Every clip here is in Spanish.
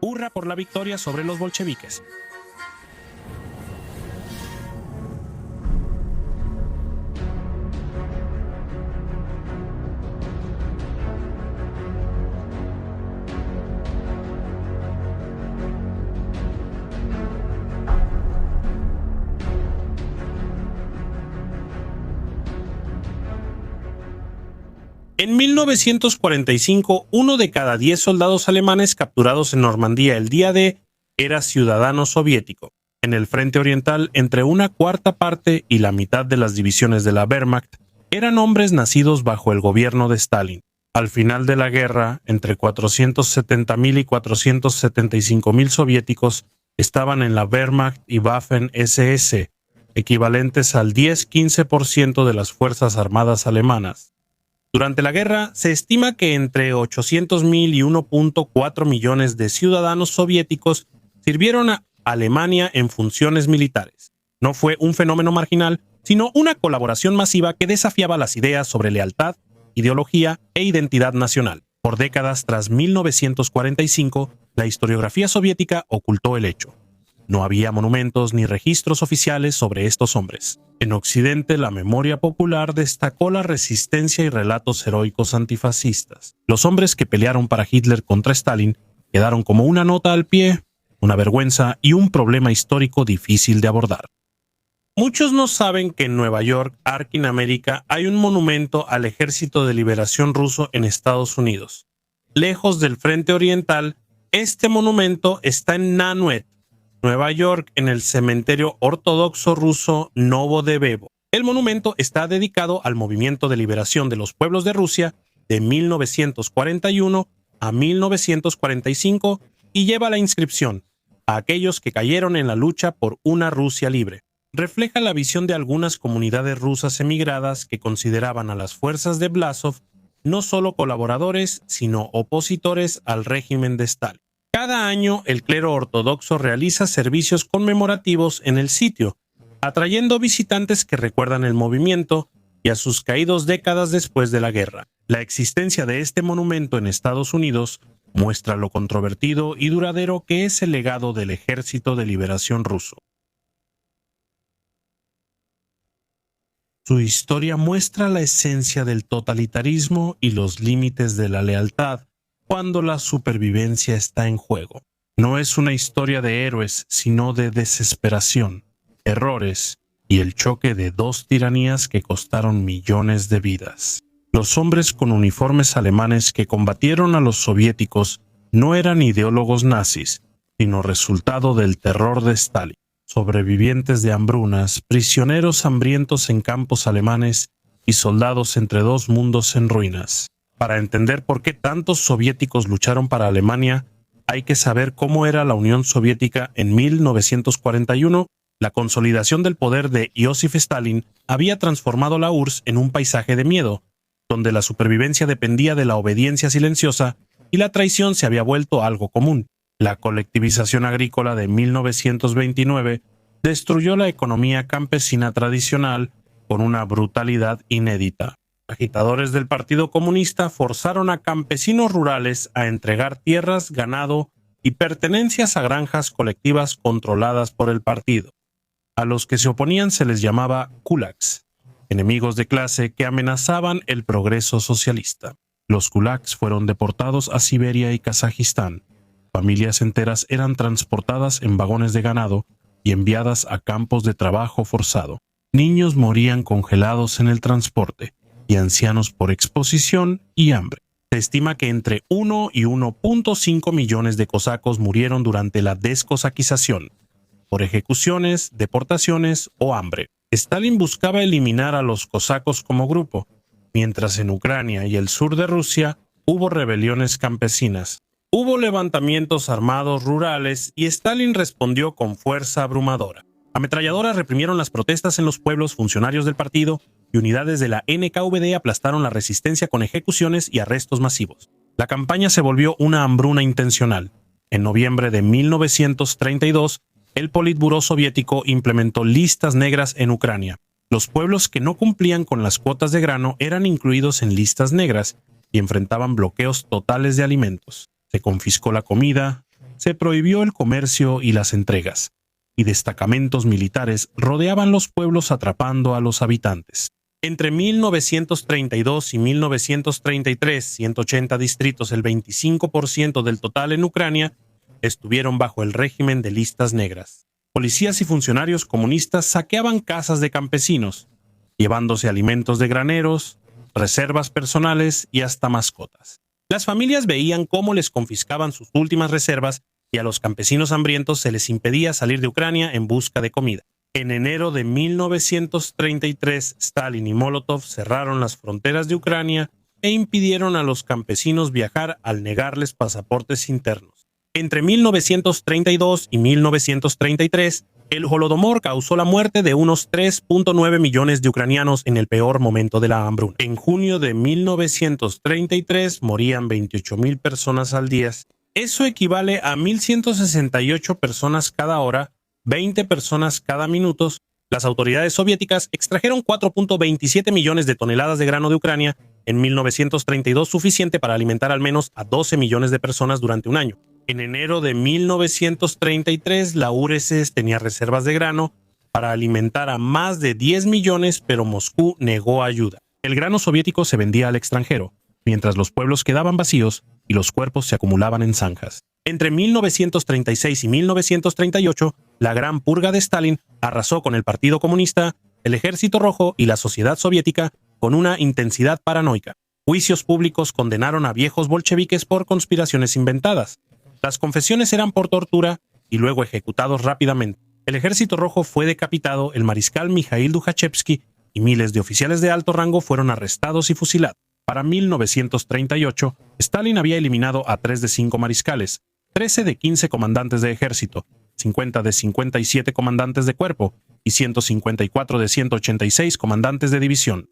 Hurra por la victoria sobre los bolcheviques. En 1945, 1 de cada 10 soldados alemanes capturados en Normandía el día D era ciudadano soviético. En el frente oriental, entre una cuarta parte y la mitad de las divisiones de la Wehrmacht eran hombres nacidos bajo el gobierno de Stalin. Al final de la guerra, entre 470.000 y 475.000 soviéticos estaban en la Wehrmacht y Waffen-SS, equivalentes al 10-15% de las fuerzas armadas alemanas. Durante la guerra, se estima que entre 800.000 y 1.4 millones de ciudadanos soviéticos sirvieron a Alemania en funciones militares. No fue un fenómeno marginal, sino una colaboración masiva que desafiaba las ideas sobre lealtad, ideología e identidad nacional. Por décadas tras 1945, la historiografía soviética ocultó el hecho. No había monumentos ni registros oficiales sobre estos hombres. En Occidente, la memoria popular destacó la resistencia y relatos heroicos antifascistas. Los hombres que pelearon para Hitler contra Stalin quedaron como una nota al pie, una vergüenza y un problema histórico difícil de abordar. Muchos no saben que en Nueva York, Arkham, América, hay un monumento al Ejército de Liberación Ruso en Estados Unidos. Lejos del frente oriental, este monumento está en Nanuet, Nueva York, en el cementerio ortodoxo ruso Novodevevo. El monumento está dedicado al movimiento de liberación de los pueblos de Rusia de 1941 a 1945 y lleva la inscripción a aquellos que cayeron en la lucha por una Rusia libre. Refleja la visión de algunas comunidades rusas emigradas que consideraban a las fuerzas de Blasov no solo colaboradores, sino opositores al régimen de Stalin. Cada año, el clero ortodoxo realiza servicios conmemorativos en el sitio, atrayendo visitantes que recuerdan el movimiento y a sus caídos décadas después de la guerra. La existencia de este monumento en Estados Unidos muestra lo controvertido y duradero que es el legado del Ejército de Liberación Ruso. Su historia muestra la esencia del totalitarismo y los límites de la lealtad cuando la supervivencia está en juego. No es una historia de héroes, sino de desesperación, errores y el choque de dos tiranías que costaron millones de vidas. Los hombres con uniformes alemanes que combatieron a los soviéticos no eran ideólogos nazis, sino resultado del terror de Stalin. Sobrevivientes de hambrunas, prisioneros hambrientos en campos alemanes y soldados entre dos mundos en ruinas. Para entender por qué tantos soviéticos lucharon para Alemania, hay que saber cómo era la Unión Soviética en 1941. La consolidación del poder de Iósif Stalin había transformado la URSS en un paisaje de miedo, donde la supervivencia dependía de la obediencia silenciosa y la traición se había vuelto algo común. La colectivización agrícola de 1929 destruyó la economía campesina tradicional con una brutalidad inédita. Agitadores del Partido Comunista forzaron a campesinos rurales a entregar tierras, ganado y pertenencias a granjas colectivas controladas por el partido. A los que se oponían se les llamaba kulaks, enemigos de clase que amenazaban el progreso socialista. Los kulaks fueron deportados a Siberia y Kazajistán. Familias enteras eran transportadas en vagones de ganado y enviadas a campos de trabajo forzado. Niños morían congelados en el transporte y ancianos por exposición y hambre. Se estima que entre 1 y 1.5 millones de cosacos murieron durante la descosaquización, por ejecuciones, deportaciones o hambre. Stalin buscaba eliminar a los cosacos como grupo, mientras en Ucrania y el sur de Rusia hubo rebeliones campesinas. Hubo levantamientos armados rurales y Stalin respondió con fuerza abrumadora. Ametralladoras reprimieron las protestas en los pueblos, funcionarios del partido y unidades de la NKVD aplastaron la resistencia con ejecuciones y arrestos masivos. La campaña se volvió una hambruna intencional. En noviembre de 1932, el Politburó soviético implementó listas negras en Ucrania. Los pueblos que no cumplían con las cuotas de grano eran incluidos en listas negras y enfrentaban bloqueos totales de alimentos. Se confiscó la comida, se prohibió el comercio y las entregas, y destacamentos militares rodeaban los pueblos atrapando a los habitantes. Entre 1932 y 1933, 180 distritos, el 25% del total en Ucrania, estuvieron bajo el régimen de listas negras. Policías y funcionarios comunistas saqueaban casas de campesinos, llevándose alimentos de graneros, reservas personales y hasta mascotas. Las familias veían cómo les confiscaban sus últimas reservas y a los campesinos hambrientos se les impedía salir de Ucrania en busca de comida. En enero de 1933, Stalin y Molotov cerraron las fronteras de Ucrania e impidieron a los campesinos viajar al negarles pasaportes internos. Entre 1932 y 1933, el Holodomor causó la muerte de unos 3.9 millones de ucranianos en el peor momento de la hambruna. En junio de 1933 morían 28,000 personas al día. Eso equivale a 1.168 personas cada hora, 20 personas cada minuto. Las autoridades soviéticas extrajeron 4.27 millones de toneladas de grano de Ucrania en 1932, suficiente para alimentar al menos a 12 millones de personas durante un año. En enero de 1933, la URSS tenía reservas de grano para alimentar a más de 10 millones, pero Moscú negó ayuda. El grano soviético se vendía al extranjero, mientras los pueblos quedaban vacíos y los cuerpos se acumulaban en zanjas. Entre 1936 y 1938, la Gran Purga de Stalin arrasó con el Partido Comunista, el Ejército Rojo y la sociedad soviética con una intensidad paranoica. Juicios públicos condenaron a viejos bolcheviques por conspiraciones inventadas. Las confesiones eran por tortura y luego ejecutados rápidamente. El Ejército Rojo fue decapitado, el mariscal Mikhail Tukhachevsky y miles de oficiales de alto rango fueron arrestados y fusilados. Para 1938, Stalin había eliminado a 3 de 5 mariscales, 13 de 15 comandantes de ejército, 50 de 57 comandantes de cuerpo y 154 de 186 comandantes de división.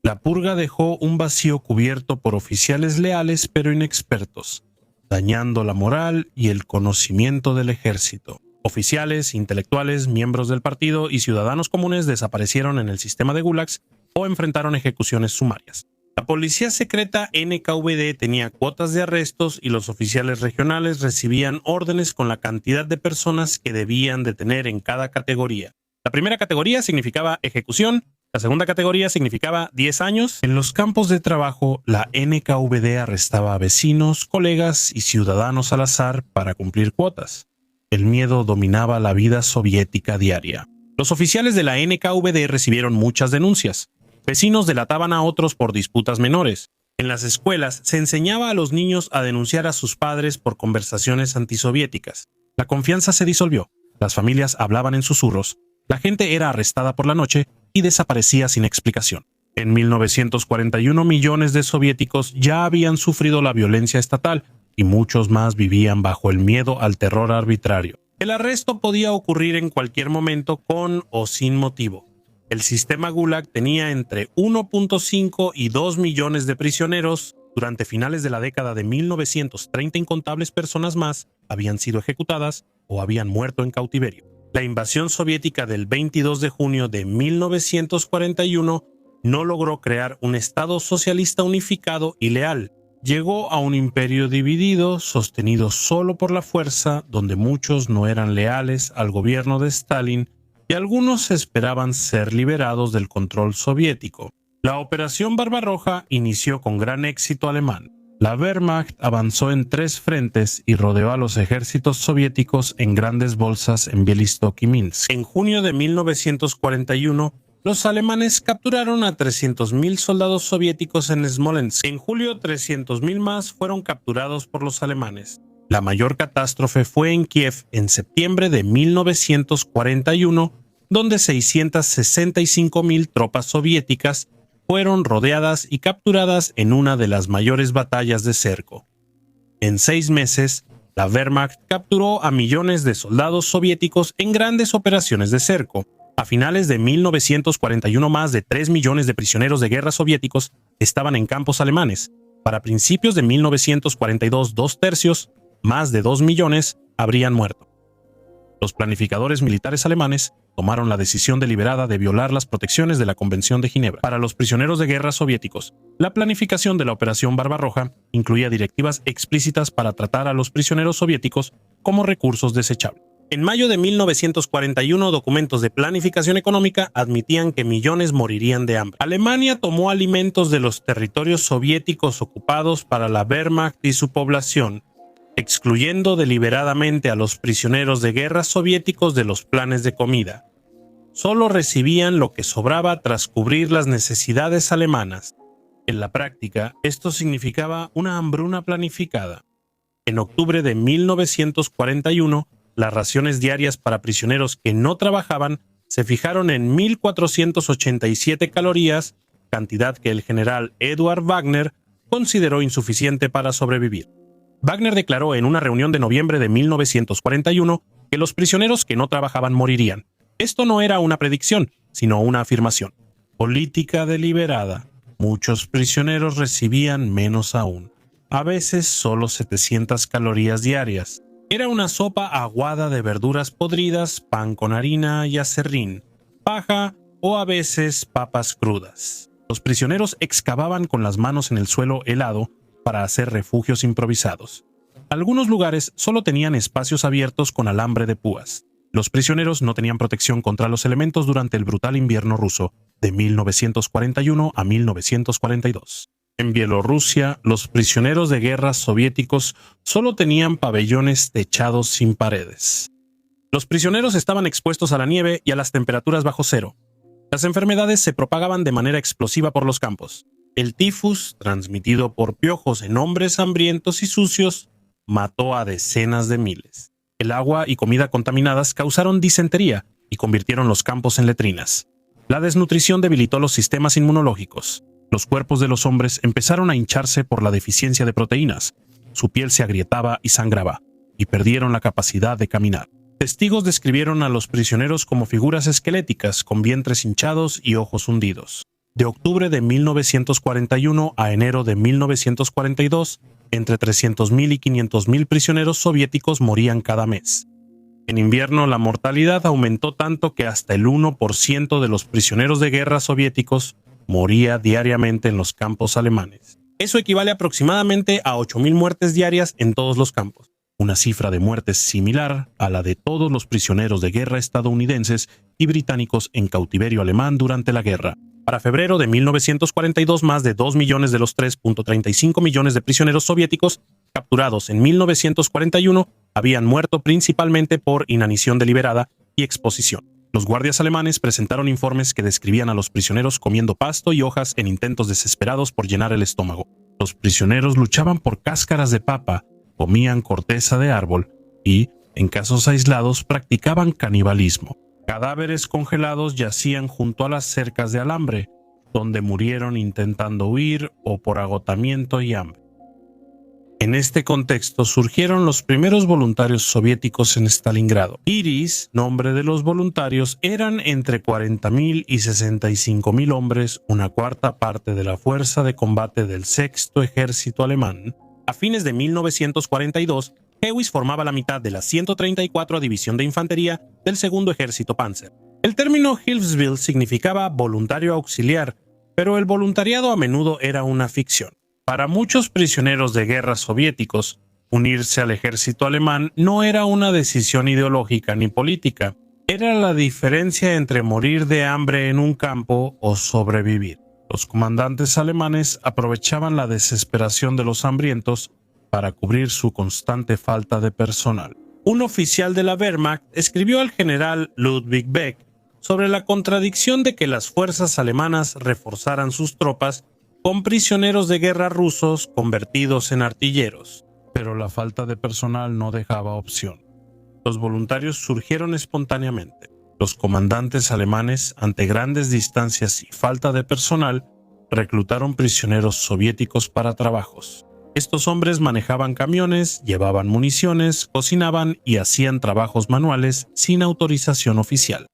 La purga dejó un vacío cubierto por oficiales leales pero inexpertos, dañando la moral y el conocimiento del ejército. Oficiales, intelectuales, miembros del partido y ciudadanos comunes desaparecieron en el sistema de gulags o enfrentaron ejecuciones sumarias. La policía secreta NKVD tenía cuotas de arrestos y los oficiales regionales recibían órdenes con la cantidad de personas que debían detener en cada categoría. La primera categoría significaba ejecución, la segunda categoría significaba 10 años. En los campos de trabajo, la NKVD arrestaba a vecinos, colegas y ciudadanos al azar para cumplir cuotas. El miedo dominaba la vida soviética diaria. Los oficiales de la NKVD recibieron muchas denuncias. Vecinos delataban a otros por disputas menores. En las escuelas se enseñaba a los niños a denunciar a sus padres por conversaciones antisoviéticas. La confianza se disolvió. Las familias hablaban en susurros. La gente era arrestada por la noche y desaparecía sin explicación. En 1941, millones de soviéticos ya habían sufrido la violencia estatal y muchos más vivían bajo el miedo al terror arbitrario. El arresto podía ocurrir en cualquier momento con o sin motivo. El sistema Gulag tenía entre 1.5 y 2 millones de prisioneros. Durante finales de la década de 1930, incontables personas más habían sido ejecutadas o habían muerto en cautiverio. La invasión soviética del 22 de junio de 1941 no logró crear un Estado socialista unificado y leal. Llegó a un imperio dividido, sostenido solo por la fuerza, donde muchos no eran leales al gobierno de Stalin y algunos esperaban ser liberados del control soviético. La Operación Barbarroja inició con gran éxito alemán. La Wehrmacht avanzó en 3 frentes y rodeó a los ejércitos soviéticos en grandes bolsas en Bielostok y Minsk. En junio de 1941, los alemanes capturaron a 300,000 soldados soviéticos en Smolensk. En julio, 300,000 más fueron capturados por los alemanes. La mayor catástrofe fue en Kiev en septiembre de 1941, donde 665,000 tropas soviéticas fueron rodeadas y capturadas en una de las mayores batallas de cerco. En 6 meses, la Wehrmacht capturó a millones de soldados soviéticos en grandes operaciones de cerco. A finales de 1941, más de 3 millones de prisioneros de guerra soviéticos estaban en campos alemanes. Para principios de 1942, 2/3, más de 2 millones, habrían muerto. Los planificadores militares alemanes tomaron la decisión deliberada de violar las protecciones de la Convención de Ginebra. Para los prisioneros de guerra soviéticos, la planificación de la Operación Barbarroja incluía directivas explícitas para tratar a los prisioneros soviéticos como recursos desechables. En mayo de 1941, documentos de planificación económica admitían que millones morirían de hambre. Alemania tomó alimentos de los territorios soviéticos ocupados para la Wehrmacht y su población, excluyendo deliberadamente a los prisioneros de guerra soviéticos de los planes de comida. Solo recibían lo que sobraba tras cubrir las necesidades alemanas. En la práctica, esto significaba una hambruna planificada. En octubre de 1941, las raciones diarias para prisioneros que no trabajaban se fijaron en 1.487 calorías, cantidad que el general Eduard Wagner consideró insuficiente para sobrevivir. Wagner declaró en una reunión de noviembre de 1941 que los prisioneros que no trabajaban morirían. Esto no era una predicción, sino una afirmación. Política deliberada. Muchos prisioneros recibían menos aún, a veces solo 700 calorías diarias. Era una sopa aguada de verduras podridas, pan con harina y aserrín, paja o a veces papas crudas. Los prisioneros excavaban con las manos en el suelo helado para hacer refugios improvisados. Algunos lugares solo tenían espacios abiertos con alambre de púas. Los prisioneros no tenían protección contra los elementos durante el brutal invierno ruso de 1941 a 1942. En Bielorrusia, los prisioneros de guerra soviéticos solo tenían pabellones techados sin paredes. Los prisioneros estaban expuestos a la nieve y a las temperaturas bajo cero. Las enfermedades se propagaban de manera explosiva por los campos. El tifus, transmitido por piojos en hombres hambrientos y sucios, mató a decenas de miles. El agua y comida contaminadas causaron disentería y convirtieron los campos en letrinas. La desnutrición debilitó los sistemas inmunológicos. Los cuerpos de los hombres empezaron a hincharse por la deficiencia de proteínas. Su piel se agrietaba y sangraba, y perdieron la capacidad de caminar. Testigos describieron a los prisioneros como figuras esqueléticas con vientres hinchados y ojos hundidos. De octubre de 1941 a enero de 1942, entre 300.000 y 500.000 prisioneros soviéticos morían cada mes. En invierno, la mortalidad aumentó tanto que hasta el 1% de los prisioneros de guerra soviéticos moría diariamente en los campos alemanes. Eso equivale aproximadamente a 8.000 muertes diarias en todos los campos, una cifra de muertes similar a la de todos los prisioneros de guerra estadounidenses y británicos en cautiverio alemán durante la guerra. Para febrero de 1942, más de 2 millones de los 3.35 millones de prisioneros soviéticos capturados en 1941 habían muerto principalmente por inanición deliberada y exposición. Los guardias alemanes presentaron informes que describían a los prisioneros comiendo pasto y hojas en intentos desesperados por llenar el estómago. Los prisioneros luchaban por cáscaras de papa, comían corteza de árbol y, en casos aislados, practicaban canibalismo. Cadáveres congelados yacían junto a las cercas de alambre, donde murieron intentando huir o por agotamiento y hambre. En este contexto surgieron los primeros voluntarios soviéticos en Stalingrado. Iris, nombre de los voluntarios, eran entre 40.000 y 65.000 hombres, una cuarta parte de la fuerza de combate del Sexto Ejército Alemán. A fines de 1942, Hewis formaba la mitad de la 134 División de Infantería del Segundo Ejército Panzer. El término Hilfswill significaba voluntario auxiliar, pero el voluntariado a menudo era una ficción. Para muchos prisioneros de guerra soviéticos, unirse al ejército alemán no era una decisión ideológica ni política. Era la diferencia entre morir de hambre en un campo o sobrevivir. Los comandantes alemanes aprovechaban la desesperación de los hambrientos para cubrir su constante falta de personal. Un oficial de la Wehrmacht escribió al general Ludwig Beck sobre la contradicción de que las fuerzas alemanas reforzaran sus tropas con prisioneros de guerra rusos convertidos en artilleros, pero la falta de personal no dejaba opción. Los voluntarios surgieron espontáneamente. Los comandantes alemanes, ante grandes distancias y falta de personal, reclutaron prisioneros soviéticos para trabajos. Estos hombres manejaban camiones, llevaban municiones, cocinaban y hacían trabajos manuales sin autorización oficial.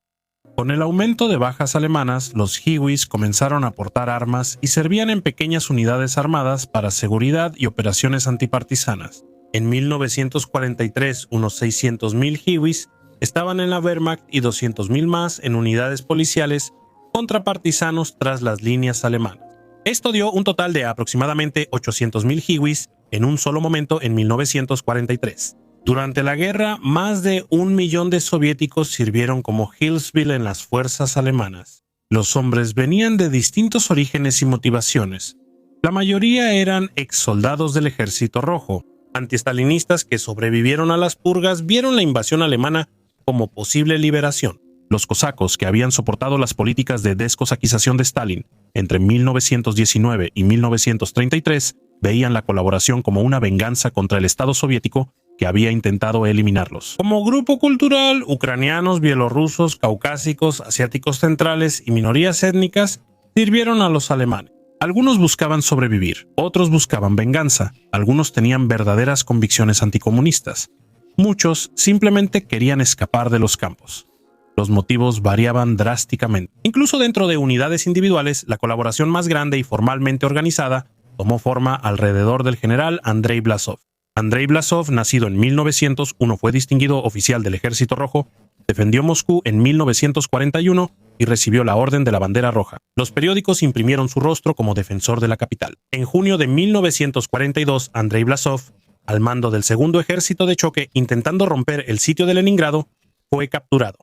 Con el aumento de bajas alemanas, los Hiwis comenzaron a portar armas y servían en pequeñas unidades armadas para seguridad y operaciones antipartisanas. En 1943, unos 600.000 Hiwis estaban en la Wehrmacht y 200.000 más en unidades policiales contra partisanos tras las líneas alemanas. Esto dio un total de aproximadamente 800.000 Hiwis en un solo momento en 1943. Durante la guerra, más de 1 millón de soviéticos sirvieron como Hillsville en las fuerzas alemanas. Los hombres venían de distintos orígenes y motivaciones. La mayoría eran exsoldados del Ejército Rojo. Antiestalinistas que sobrevivieron a las purgas vieron la invasión alemana como posible liberación. Los cosacos, que habían soportado las políticas de descosaquización de Stalin entre 1919 y 1933, veían la colaboración como una venganza contra el Estado soviético que había intentado eliminarlos. Como grupo cultural, ucranianos, bielorrusos, caucásicos, asiáticos centrales y minorías étnicas sirvieron a los alemanes. Algunos buscaban sobrevivir, otros buscaban venganza, algunos tenían verdaderas convicciones anticomunistas. Muchos simplemente querían escapar de los campos. Los motivos variaban drásticamente. Incluso dentro de unidades individuales, la colaboración más grande y formalmente organizada tomó forma alrededor del general Andrei Blasov. Andrei Blasov, nacido en 1901, fue distinguido oficial del Ejército Rojo, defendió Moscú en 1941 y recibió la Orden de la Bandera Roja. Los periódicos imprimieron su rostro como defensor de la capital. En junio de 1942, Andrei Blasov, al mando del Segundo Ejército de Choque, intentando romper el sitio de Leningrado, fue capturado.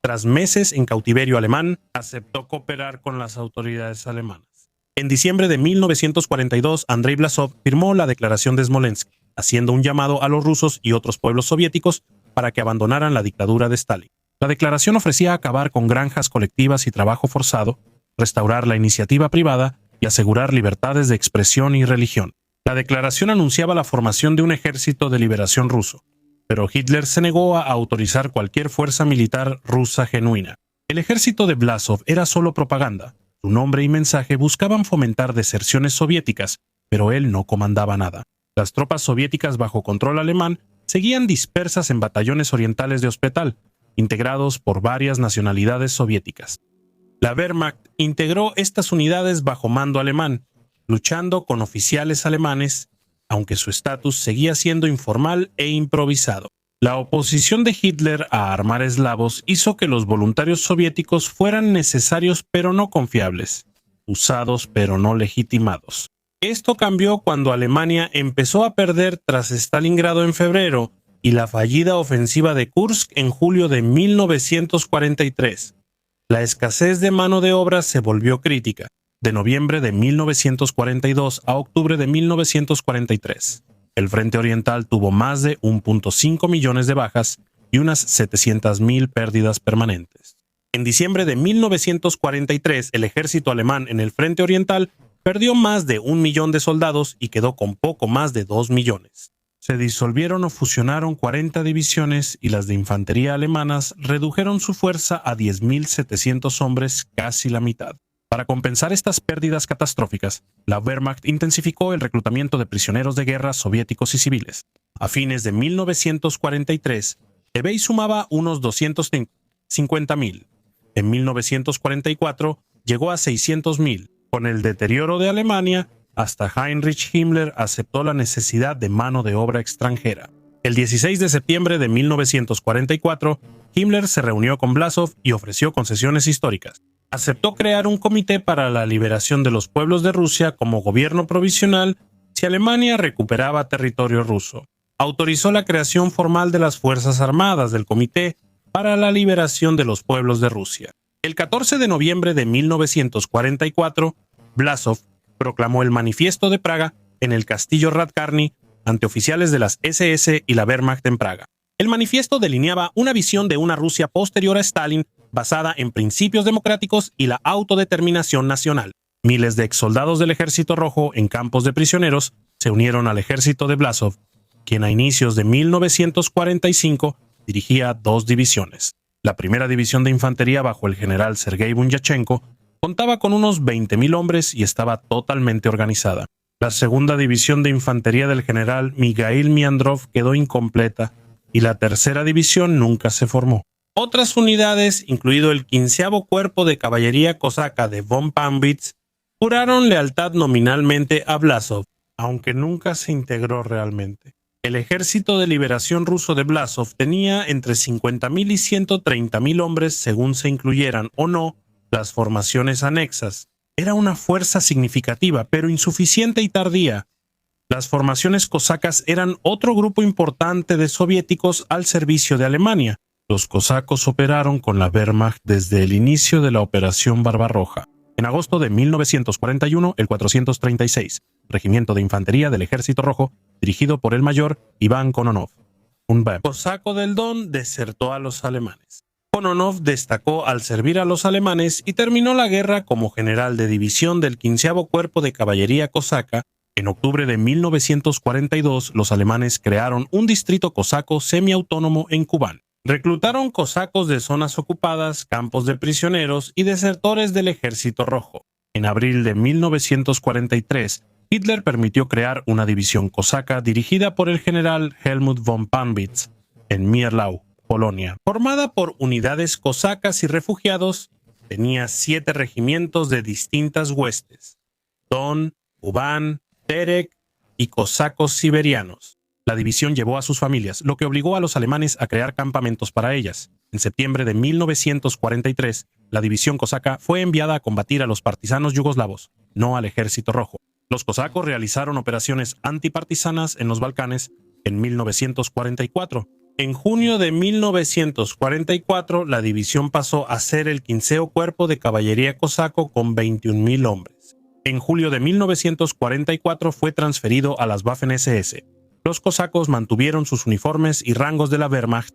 Tras meses en cautiverio alemán, aceptó cooperar con las autoridades alemanas. En diciembre de 1942, Andrei Blasov firmó la Declaración de Smolensk, haciendo un llamado a los rusos y otros pueblos soviéticos para que abandonaran la dictadura de Stalin. La declaración ofrecía acabar con granjas colectivas y trabajo forzado, restaurar la iniciativa privada y asegurar libertades de expresión y religión. La declaración anunciaba la formación de un ejército de liberación ruso, pero Hitler se negó a autorizar cualquier fuerza militar rusa genuina. El ejército de Blasov era solo propaganda. Su nombre y mensaje buscaban fomentar deserciones soviéticas, pero él no comandaba nada. Las tropas soviéticas bajo control alemán seguían dispersas en batallones orientales de Hospital, integrados por varias nacionalidades soviéticas. La Wehrmacht integró estas unidades bajo mando alemán, luchando con oficiales alemanes, aunque su estatus seguía siendo informal e improvisado. La oposición de Hitler a armar eslavos hizo que los voluntarios soviéticos fueran necesarios pero no confiables, usados pero no legitimados. Esto cambió cuando Alemania empezó a perder tras Stalingrado en febrero y la fallida ofensiva de Kursk en julio de 1943. La escasez de mano de obra se volvió crítica, de noviembre de 1942 a octubre de 1943. El Frente Oriental tuvo más de 1.5 millones de bajas y unas 700.000 pérdidas permanentes. En diciembre de 1943, el ejército alemán en el Frente Oriental perdió más de 1 millón de soldados y quedó con poco más de 2 millones. Se disolvieron o fusionaron 40 divisiones y las de infantería alemanas redujeron su fuerza a 10.700 hombres, casi la mitad. Para compensar estas pérdidas catastróficas, la Wehrmacht intensificó el reclutamiento de prisioneros de guerra soviéticos y civiles. A fines de 1943, Ebey sumaba unos 250.000. En 1944 llegó a 600.000. Con el deterioro de Alemania, hasta Heinrich Himmler aceptó la necesidad de mano de obra extranjera. El 16 de septiembre de 1944, Himmler se reunió con Blasov y ofreció concesiones históricas. Aceptó crear un comité para la liberación de los pueblos de Rusia como gobierno provisional si Alemania recuperaba territorio ruso. Autorizó la creación formal de las Fuerzas Armadas del Comité para la Liberación de los Pueblos de Rusia. El 14 de noviembre de 1944, Blasov proclamó el Manifiesto de Praga en el Castillo Radkarny ante oficiales de las SS y la Wehrmacht en Praga. El manifiesto delineaba una visión de una Rusia posterior a Stalin basada en principios democráticos y la autodeterminación nacional. Miles de exsoldados del Ejército Rojo en campos de prisioneros se unieron al ejército de Blasov, quien a inicios de 1945 dirigía 2 divisiones. La primera división de infantería bajo el general Sergei Bunyachenko contaba con unos 20.000 hombres y estaba totalmente organizada. La segunda división de infantería del general Mikhail Miandrov quedó incompleta y la tercera división nunca se formó. Otras unidades, incluido el 15º Cuerpo de Caballería Cosaca de von Pambitz, juraron lealtad nominalmente a Blasov, aunque nunca se integró realmente. El Ejército de Liberación Ruso de Blasov tenía entre 50.000 y 130.000 hombres según se incluyeran o no las formaciones anexas. Era una fuerza significativa, pero insuficiente y tardía. Las formaciones cosacas eran otro grupo importante de soviéticos al servicio de Alemania. Los cosacos operaron con la Wehrmacht desde el inicio de la Operación Barbarroja. En agosto de 1941, el 436, Regimiento de Infantería del Ejército Rojo, dirigido por el mayor Iván Kononov, un cosaco del Don, desertó a los alemanes. Kononov destacó al servir a los alemanes y terminó la guerra como general de división del 15º Cuerpo de Caballería Cosaca. En octubre de 1942, los alemanes crearon un distrito cosaco semiautónomo en Kubán. Reclutaron cosacos de zonas ocupadas, campos de prisioneros y desertores del Ejército Rojo. En abril de 1943, Hitler permitió crear una división cosaca dirigida por el general Helmut von Panwitz en Mierlau, Polonia. Formada por unidades cosacas y refugiados, tenía 7 regimientos de distintas huestes: Don, Kubán, Terek y cosacos siberianos. La división llevó a sus familias, lo que obligó a los alemanes a crear campamentos para ellas. En septiembre de 1943, la división cosaca fue enviada a combatir a los partisanos yugoslavos, no al Ejército Rojo. Los cosacos realizaron operaciones antipartisanas en los Balcanes en 1944. En junio de 1944, la división pasó a ser el 15º Cuerpo de Caballería Cosaco con 21.000 hombres. En julio de 1944 fue transferido a las Waffen-SS. Los cosacos mantuvieron sus uniformes y rangos de la Wehrmacht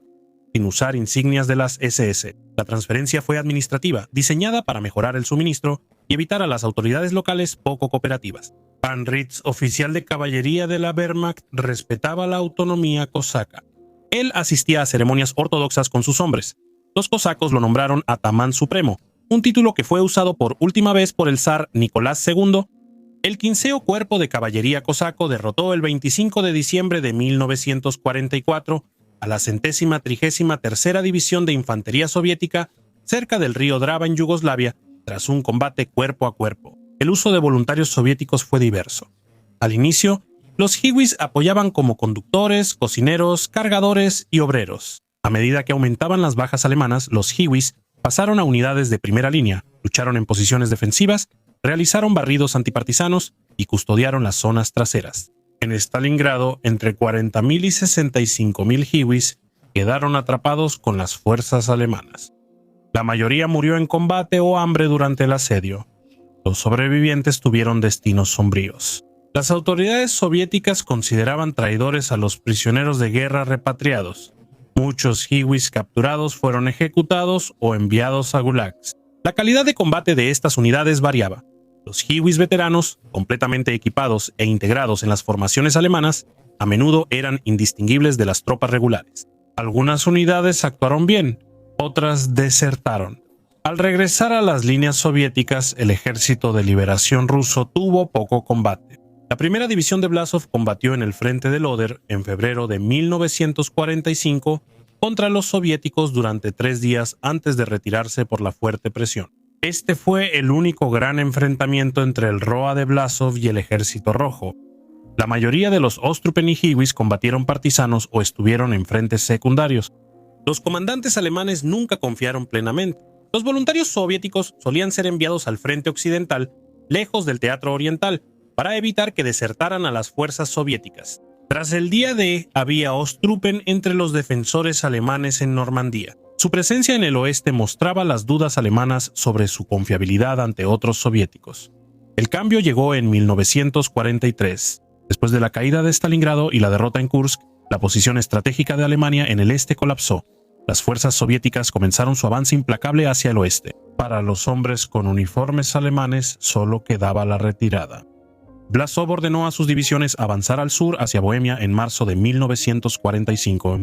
sin usar insignias de las SS. La transferencia fue administrativa, diseñada para mejorar el suministro y evitar a las autoridades locales poco cooperativas. Pan Ritz, oficial de caballería de la Wehrmacht, respetaba la autonomía cosaca. Él asistía a ceremonias ortodoxas con sus hombres. Los cosacos lo nombraron atamán supremo, un título que fue usado por última vez por el zar Nicolás II. El 15º Cuerpo de Caballería Cosaco derrotó el 25 de diciembre de 1944 a la 133ª División de Infantería Soviética cerca del río Drava en Yugoslavia, tras un combate cuerpo a cuerpo. El uso de voluntarios soviéticos fue diverso. Al inicio, los hiwis apoyaban como conductores, cocineros, cargadores y obreros. A medida que aumentaban las bajas alemanas, los hiwis pasaron a unidades de primera línea, lucharon en posiciones defensivas, realizaron barridos antipartisanos y custodiaron las zonas traseras. En Stalingrado, entre 40.000 y 65.000 hiwis quedaron atrapados con las fuerzas alemanas. La mayoría murió en combate o hambre durante el asedio. Los sobrevivientes tuvieron destinos sombríos. Las autoridades soviéticas consideraban traidores a los prisioneros de guerra repatriados. Muchos hiwis capturados fueron ejecutados o enviados a gulags. La calidad de combate de estas unidades variaba. Los hiwis veteranos, completamente equipados e integrados en las formaciones alemanas, a menudo eran indistinguibles de las tropas regulares. Algunas unidades actuaron bien, otras desertaron. Al regresar a las líneas soviéticas, el Ejército de Liberación ruso tuvo poco combate. La primera división de Vlasov combatió en el frente del Oder en febrero de 1945 contra los soviéticos durante 3 días antes de retirarse por la fuerte presión. Este fue el único gran enfrentamiento entre el Roa de Vlasov y el Ejército Rojo. La mayoría de los Ostrupen y hiwis combatieron partisanos o estuvieron en frentes secundarios. Los comandantes alemanes nunca confiaron plenamente. Los voluntarios soviéticos solían ser enviados al frente occidental, lejos del teatro oriental, para evitar que desertaran a las fuerzas soviéticas. Tras el día D, había Ostrupen entre los defensores alemanes en Normandía. Su presencia en el oeste mostraba las dudas alemanas sobre su confiabilidad ante otros soviéticos. El cambio llegó en 1943. Después de la caída de Stalingrado y la derrota en Kursk, la posición estratégica de Alemania en el este colapsó. Las fuerzas soviéticas comenzaron su avance implacable hacia el oeste. Para los hombres con uniformes alemanes solo quedaba la retirada. Vlasov ordenó a sus divisiones avanzar al sur hacia Bohemia en marzo de 1945.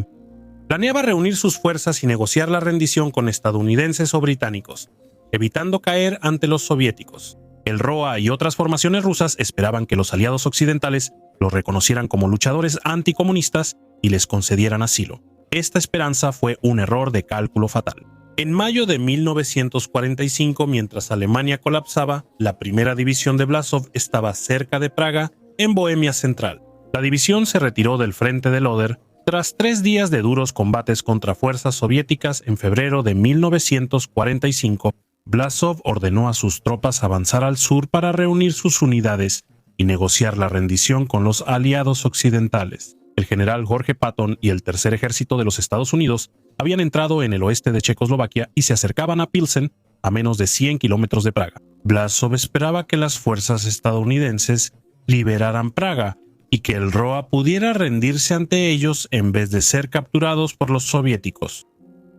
Planeaba reunir sus fuerzas y negociar la rendición con estadounidenses o británicos, evitando caer ante los soviéticos. El ROA y otras formaciones rusas esperaban que los aliados occidentales los reconocieran como luchadores anticomunistas y les concedieran asilo. Esta esperanza fue un error de cálculo fatal. En mayo de 1945, mientras Alemania colapsaba, la primera división de Vlasov estaba cerca de Praga, en Bohemia Central. La división se retiró del frente del Oder tras 3 días de duros combates contra fuerzas soviéticas. En febrero de 1945, Vlasov ordenó a sus tropas avanzar al sur para reunir sus unidades y negociar la rendición con los aliados occidentales. El general Jorge Patton y el Tercer Ejército de los Estados Unidos habían entrado en el oeste de Checoslovaquia y se acercaban a Pilsen, a menos de 100 kilómetros de Praga. Błaszów esperaba que las fuerzas estadounidenses liberaran Praga y que el ROA pudiera rendirse ante ellos en vez de ser capturados por los soviéticos.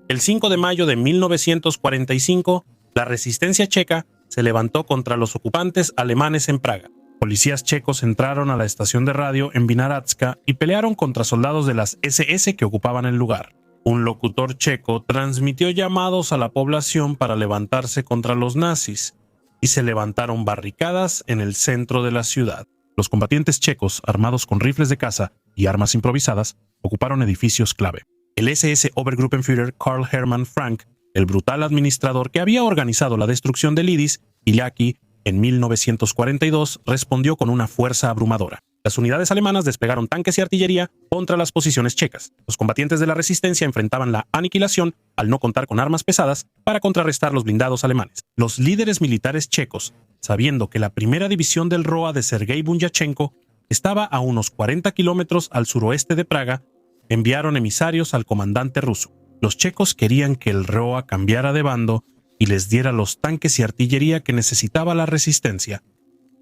El 5 de mayo de 1945, la resistencia checa se levantó contra los ocupantes alemanes en Praga. Policías checos entraron a la estación de radio en Vinaradska y pelearon contra soldados de las SS que ocupaban el lugar. Un locutor checo transmitió llamados a la población para levantarse contra los nazis, y se levantaron barricadas en el centro de la ciudad. Los combatientes checos, armados con rifles de caza y armas improvisadas, ocuparon edificios clave. El SS Obergruppenführer Karl Hermann Frank, el brutal administrador que había organizado la destrucción de Lidis y Laki en 1942, respondió con una fuerza abrumadora. Las unidades alemanas desplegaron tanques y artillería contra las posiciones checas. Los combatientes de la resistencia enfrentaban la aniquilación al no contar con armas pesadas para contrarrestar los blindados alemanes. Los líderes militares checos, sabiendo que la primera división del ROA de Sergei Bunyachenko estaba a unos 40 kilómetros al suroeste de Praga, enviaron emisarios al comandante ruso. Los checos querían que el ROA cambiara de bando y les diera los tanques y artillería que necesitaba la resistencia.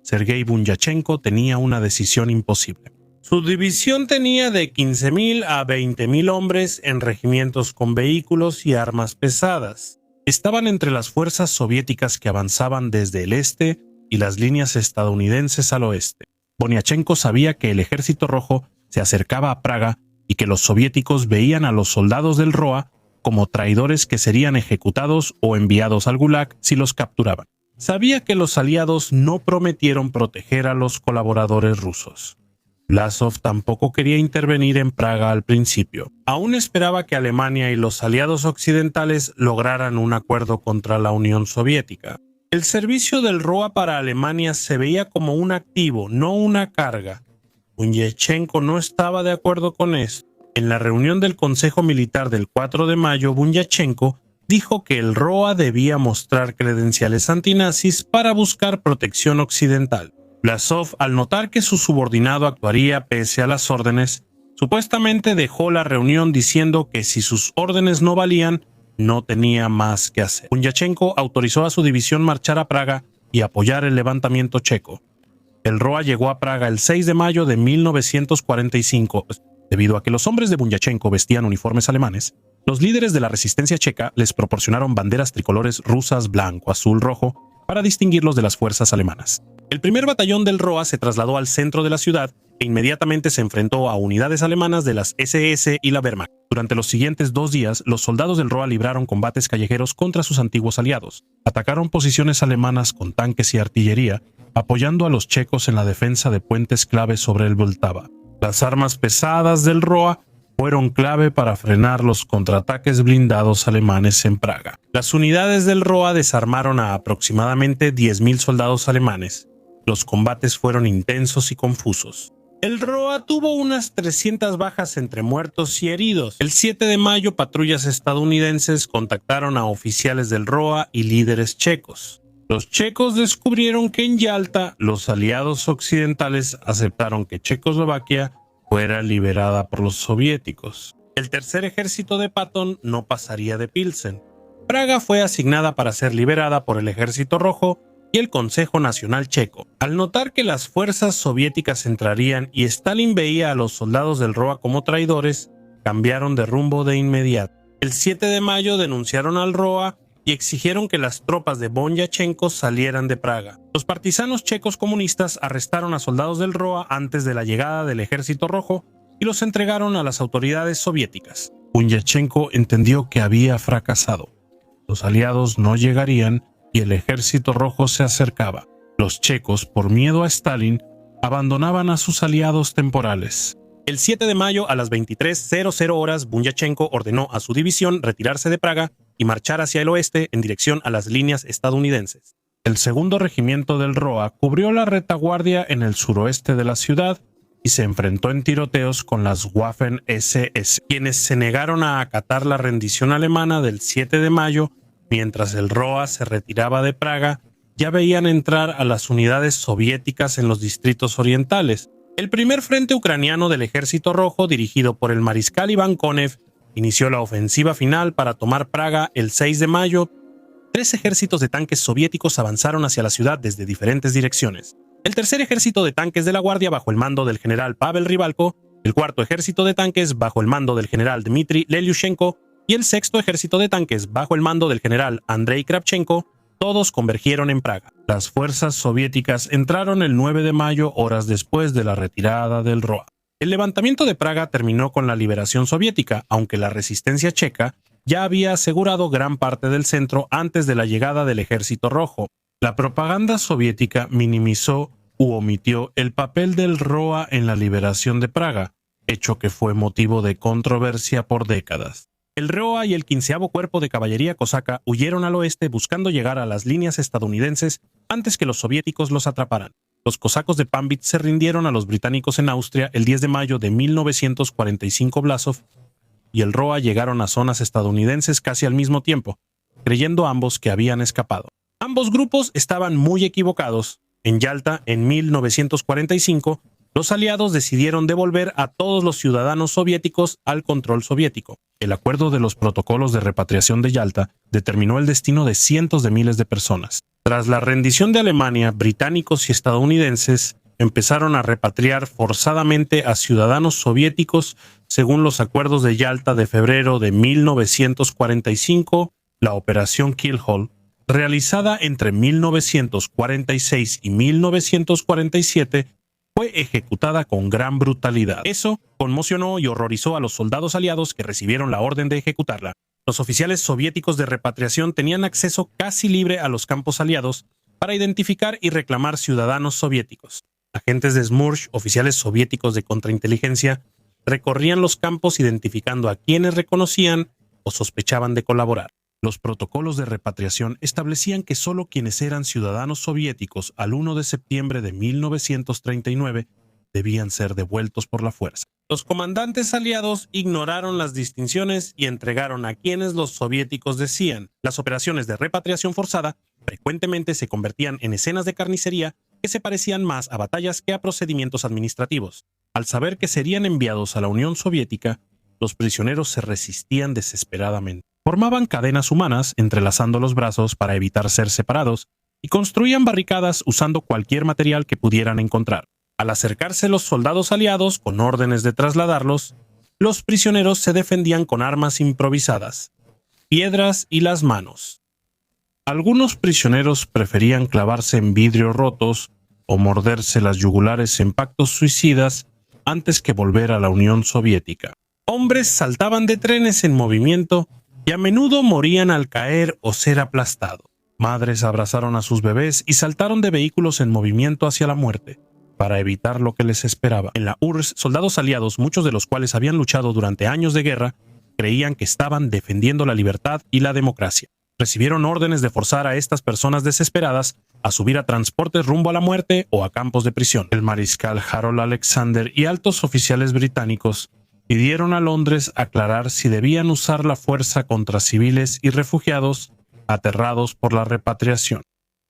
Sergei Bunyachenko tenía una decisión imposible. Su división tenía de 15.000 a 20.000 hombres en regimientos con vehículos y armas pesadas. Estaban entre las fuerzas soviéticas que avanzaban desde el este y las líneas estadounidenses al oeste. Bunyachenko sabía que el Ejército Rojo se acercaba a Praga y que los soviéticos veían a los soldados del ROA como traidores que serían ejecutados o enviados al Gulag si los capturaban. Sabía que los aliados no prometieron proteger a los colaboradores rusos. Błaszów tampoco quería intervenir en Praga al principio. Aún esperaba que Alemania y los aliados occidentales lograran un acuerdo contra la Unión Soviética. El servicio del ROA para Alemania se veía como un activo, no una carga. Bunyachenko no estaba de acuerdo con esto. En la reunión del Consejo Militar del 4 de mayo, Bunyachenko dijo que el ROA debía mostrar credenciales antinazis para buscar protección occidental. Błaszów, al notar que su subordinado actuaría pese a las órdenes, supuestamente dejó la reunión diciendo que si sus órdenes no valían, no tenía más que hacer. Bunyachenko autorizó a su división marchar a Praga y apoyar el levantamiento checo. El ROA llegó a Praga el 6 de mayo de 1945. Debido a que los hombres de Bunyachenko vestían uniformes alemanes, los líderes de la resistencia checa les proporcionaron banderas tricolores rusas blanco, azul, rojo para distinguirlos de las fuerzas alemanas. El primer batallón del ROA se trasladó al centro de la ciudad e inmediatamente se enfrentó a unidades alemanas de las SS y la Wehrmacht. Durante los siguientes 2 días, los soldados del ROA libraron combates callejeros contra sus antiguos aliados. Atacaron posiciones alemanas con tanques y artillería, apoyando a los checos en la defensa de puentes clave sobre el Vltava. Las armas pesadas del ROA fueron clave para frenar los contraataques blindados alemanes en Praga. Las unidades del ROA desarmaron a aproximadamente 10.000 soldados alemanes. Los combates fueron intensos y confusos. El ROA tuvo unas 300 bajas entre muertos y heridos. El 7 de mayo, patrullas estadounidenses contactaron a oficiales del ROA y líderes checos. Los checos descubrieron que en Yalta los aliados occidentales aceptaron que Checoslovaquia fuera liberada por los soviéticos. El tercer ejército de Patton no pasaría de Pilsen. Praga fue asignada para ser liberada por el Ejército Rojo y el Consejo Nacional Checo. Al notar que las fuerzas soviéticas entrarían y Stalin veía a los soldados del ROA como traidores, cambiaron de rumbo de inmediato. El 7 de mayo denunciaron al ROA y exigieron que las tropas de Bunyachenko salieran de Praga. Los partisanos checos comunistas arrestaron a soldados del ROA antes de la llegada del Ejército Rojo y los entregaron a las autoridades soviéticas. Bunyachenko entendió que había fracasado. Los aliados no llegarían y el Ejército Rojo se acercaba. Los checos, por miedo a Stalin, abandonaban a sus aliados temporales. El 7 de mayo a las 23:00 horas, Bunyachenko ordenó a su división retirarse de Praga y marchar hacia el oeste en dirección a las líneas estadounidenses. El segundo regimiento del ROA cubrió la retaguardia en el suroeste de la ciudad y se enfrentó en tiroteos con las Waffen-SS, quienes se negaron a acatar la rendición alemana del 7 de mayo mientras el ROA se retiraba de Praga ya veían entrar a las unidades soviéticas en los distritos orientales. El primer frente ucraniano del Ejército Rojo, dirigido por el mariscal Iván Konev, inició la ofensiva final para tomar Praga el 6 de mayo. 3 ejércitos de tanques soviéticos avanzaron hacia la ciudad desde diferentes direcciones. El tercer ejército de tanques de la Guardia bajo el mando del general Pavel Rybalko, el cuarto ejército de tanques bajo el mando del general Dmitry Lelyushenko y el sexto ejército de tanques bajo el mando del general Andrei Kravchenko, todos convergieron en Praga. Las fuerzas soviéticas entraron el 9 de mayo, horas después de la retirada del ROA. El levantamiento de Praga terminó con la liberación soviética, aunque la resistencia checa ya había asegurado gran parte del centro antes de la llegada del Ejército Rojo. La propaganda soviética minimizó u omitió el papel del ROA en la liberación de Praga, hecho que fue motivo de controversia por décadas. El ROA y el 15º Cuerpo de Caballería Cosaca huyeron al oeste buscando llegar a las líneas estadounidenses antes que los soviéticos los atraparan. Los cosacos de Pambit se rindieron a los británicos en Austria el 10 de mayo de 1945. Blasov y el ROA llegaron a zonas estadounidenses casi al mismo tiempo, creyendo ambos que habían escapado. Ambos grupos estaban muy equivocados. En Yalta, en 1945, los aliados decidieron devolver a todos los ciudadanos soviéticos al control soviético. El acuerdo de los protocolos de repatriación de Yalta determinó el destino de cientos de miles de personas. Tras la rendición de Alemania, británicos y estadounidenses empezaron a repatriar forzadamente a ciudadanos soviéticos según los acuerdos de Yalta de febrero de 1945, la Operación Killhole, realizada entre 1946 y 1947, fue ejecutada con gran brutalidad. Eso conmocionó y horrorizó a los soldados aliados que recibieron la orden de ejecutarla. Los oficiales soviéticos de repatriación tenían acceso casi libre a los campos aliados para identificar y reclamar ciudadanos soviéticos. Agentes de Smersh, oficiales soviéticos de contrainteligencia, recorrían los campos identificando a quienes reconocían o sospechaban de colaborar. Los protocolos de repatriación establecían que solo quienes eran ciudadanos soviéticos al 1 de septiembre de 1939 debían ser devueltos por la fuerza. Los comandantes aliados ignoraron las distinciones y entregaron a quienes los soviéticos decían. Las operaciones de repatriación forzada frecuentemente se convertían en escenas de carnicería que se parecían más a batallas que a procedimientos administrativos. Al saber que serían enviados a la Unión Soviética, los prisioneros se resistían desesperadamente. Formaban cadenas humanas entrelazando los brazos para evitar ser separados y construían barricadas usando cualquier material que pudieran encontrar. Al acercarse los soldados aliados con órdenes de trasladarlos, los prisioneros se defendían con armas improvisadas, piedras y las manos. Algunos prisioneros preferían clavarse en vidrios rotos o morderse las yugulares en pactos suicidas antes que volver a la Unión Soviética. Hombres saltaban de trenes en movimiento y a menudo morían al caer o ser aplastados. Madres abrazaron a sus bebés y saltaron de vehículos en movimiento hacia la muerte, para evitar lo que les esperaba. En la URSS, soldados aliados, muchos de los cuales habían luchado durante años de guerra, creían que estaban defendiendo la libertad y la democracia. Recibieron órdenes de forzar a estas personas desesperadas a subir a transportes rumbo a la muerte o a campos de prisión. El mariscal Harold Alexander y altos oficiales británicos pidieron a Londres aclarar si debían usar la fuerza contra civiles y refugiados aterrados por la repatriación.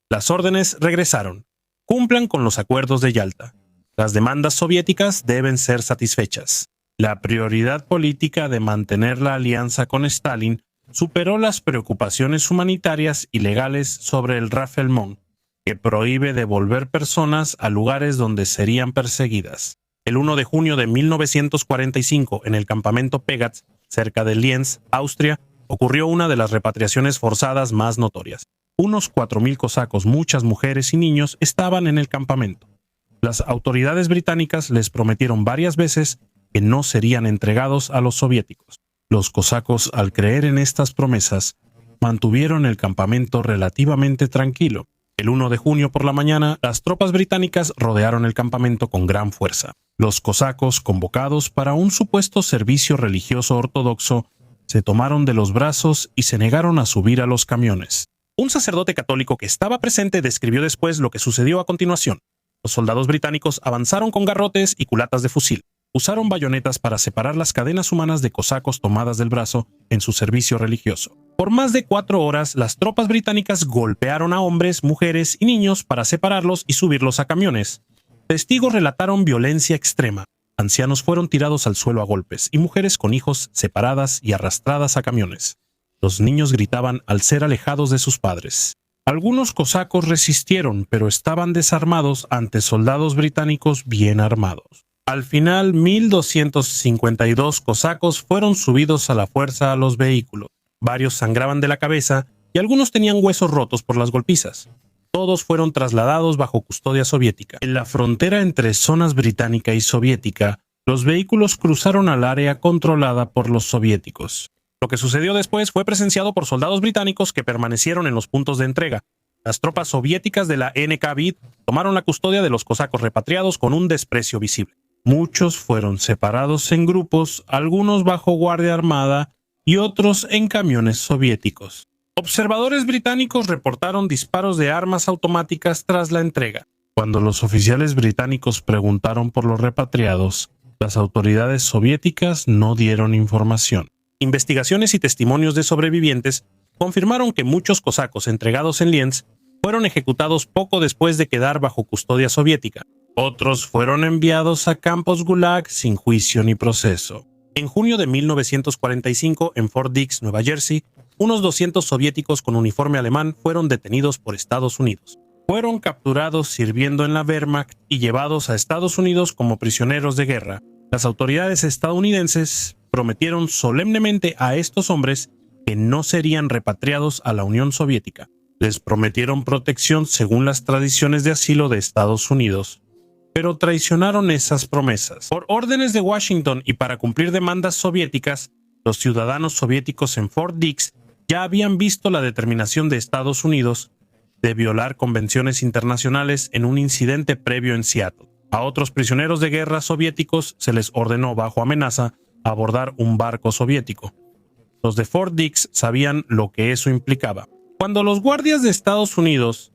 Las órdenes regresaron. Cumplan con los acuerdos de Yalta. Las demandas soviéticas deben ser satisfechas. La prioridad política de mantener la alianza con Stalin superó las preocupaciones humanitarias y legales sobre el Raffelmond, que prohíbe devolver personas a lugares donde serían perseguidas. El 1 de junio de 1945, en el campamento Pegatz, cerca de Lienz, Austria, ocurrió una de las repatriaciones forzadas más notorias. Unos 4.000 cosacos, muchas mujeres y niños, estaban en el campamento. Las autoridades británicas les prometieron varias veces que no serían entregados a los soviéticos. Los cosacos, al creer en estas promesas, mantuvieron el campamento relativamente tranquilo. El 1 de junio por la mañana, las tropas británicas rodearon el campamento con gran fuerza. Los cosacos, convocados para un supuesto servicio religioso ortodoxo, se tomaron de los brazos y se negaron a subir a los camiones. Un sacerdote católico que estaba presente describió después lo que sucedió a continuación. Los soldados británicos avanzaron con garrotes y culatas de fusil. Usaron bayonetas para separar las cadenas humanas de cosacos tomadas del brazo en su servicio religioso. Por más de 4 horas, las tropas británicas golpearon a hombres, mujeres y niños para separarlos y subirlos a camiones. Testigos relataron violencia extrema. Ancianos fueron tirados al suelo a golpes y mujeres con hijos separadas y arrastradas a camiones. Los niños gritaban al ser alejados de sus padres. Algunos cosacos resistieron, pero estaban desarmados ante soldados británicos bien armados. Al final, 1,252 cosacos fueron subidos a la fuerza a los vehículos. Varios sangraban de la cabeza y algunos tenían huesos rotos por las golpizas. Todos fueron trasladados bajo custodia soviética. En la frontera entre zonas británica y soviética, los vehículos cruzaron al área controlada por los soviéticos. Lo que sucedió después fue presenciado por soldados británicos que permanecieron en los puntos de entrega. Las tropas soviéticas de la NKVD tomaron la custodia de los cosacos repatriados con un desprecio visible. Muchos fueron separados en grupos, algunos bajo guardia armada y otros en camiones soviéticos. Observadores británicos reportaron disparos de armas automáticas tras la entrega. Cuando los oficiales británicos preguntaron por los repatriados, las autoridades soviéticas no dieron información. Investigaciones y testimonios de sobrevivientes confirmaron que muchos cosacos entregados en Lienz fueron ejecutados poco después de quedar bajo custodia soviética. Otros fueron enviados a campos Gulag sin juicio ni proceso. En junio de 1945, en Fort Dix, Nueva Jersey, unos 200 soviéticos con uniforme alemán fueron detenidos por Estados Unidos. Fueron capturados sirviendo en la Wehrmacht y llevados a Estados Unidos como prisioneros de guerra. Las autoridades estadounidenses prometieron solemnemente a estos hombres que no serían repatriados a la Unión Soviética. Les prometieron protección según las tradiciones de asilo de Estados Unidos, pero traicionaron esas promesas. Por órdenes de Washington y para cumplir demandas soviéticas, los ciudadanos soviéticos en Fort Dix ya habían visto la determinación de Estados Unidos de violar convenciones internacionales en un incidente previo en Seattle. A otros prisioneros de guerra soviéticos se les ordenó bajo amenaza abordar un barco soviético. Los de Fort Dix sabían lo que eso implicaba. Cuando los guardias de Estados Unidos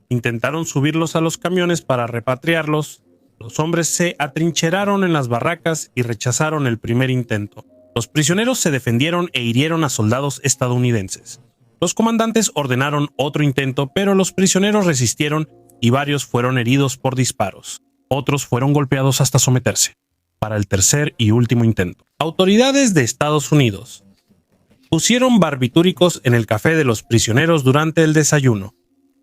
intentaron subirlos a los camiones para repatriarlos, los hombres se atrincheraron en las barracas y rechazaron el primer intento. Los prisioneros se defendieron e hirieron a soldados estadounidenses. Los comandantes ordenaron otro intento, pero los prisioneros resistieron y varios fueron heridos por disparos. Otros fueron golpeados hasta someterse. Para el tercer y último intento, autoridades de Estados Unidos pusieron barbitúricos en el café de los prisioneros durante el desayuno.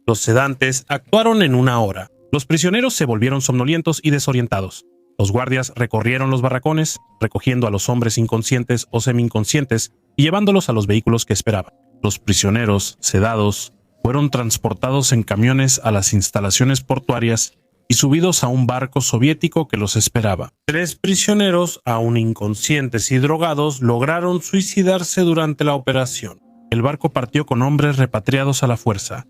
Los sedantes actuaron en 1 hora. Los prisioneros se volvieron somnolientos y desorientados. Los guardias recorrieron los barracones, recogiendo a los hombres inconscientes o semi-inconscientes y llevándolos a los vehículos que esperaban. Los prisioneros, sedados, fueron transportados en camiones a las instalaciones portuarias y subidos a un barco soviético que los esperaba. 3 prisioneros, aún inconscientes y drogados, lograron suicidarse durante la operación. El barco partió con hombres repatriados a la fuerza,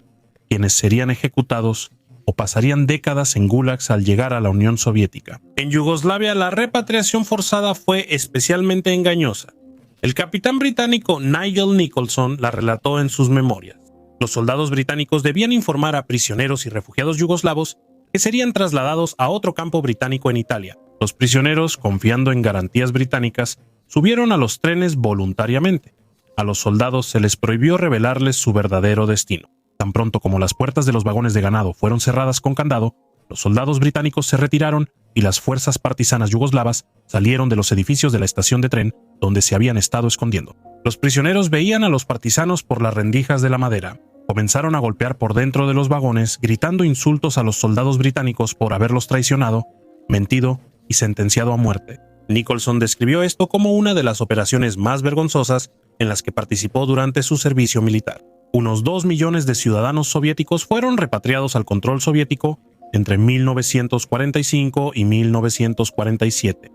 quienes serían ejecutados o pasarían décadas en gulags al llegar a la Unión Soviética. En Yugoslavia, la repatriación forzada fue especialmente engañosa. El capitán británico Nigel Nicholson la relató en sus memorias. Los soldados británicos debían informar a prisioneros y refugiados yugoslavos que serían trasladados a otro campo británico en Italia. Los prisioneros, confiando en garantías británicas, subieron a los trenes voluntariamente. A los soldados se les prohibió revelarles su verdadero destino. Tan pronto como las puertas de los vagones de ganado fueron cerradas con candado, los soldados británicos se retiraron y las fuerzas partisanas yugoslavas salieron de los edificios de la estación de tren donde se habían estado escondiendo. Los prisioneros veían a los partisanos por las rendijas de la madera. Comenzaron a golpear por dentro de los vagones, gritando insultos a los soldados británicos por haberlos traicionado, mentido y sentenciado a muerte. Nicholson describió esto como una de las operaciones más vergonzosas en las que participó durante su servicio militar. Unos 2 millones de ciudadanos soviéticos fueron repatriados al control soviético entre 1945 y 1947.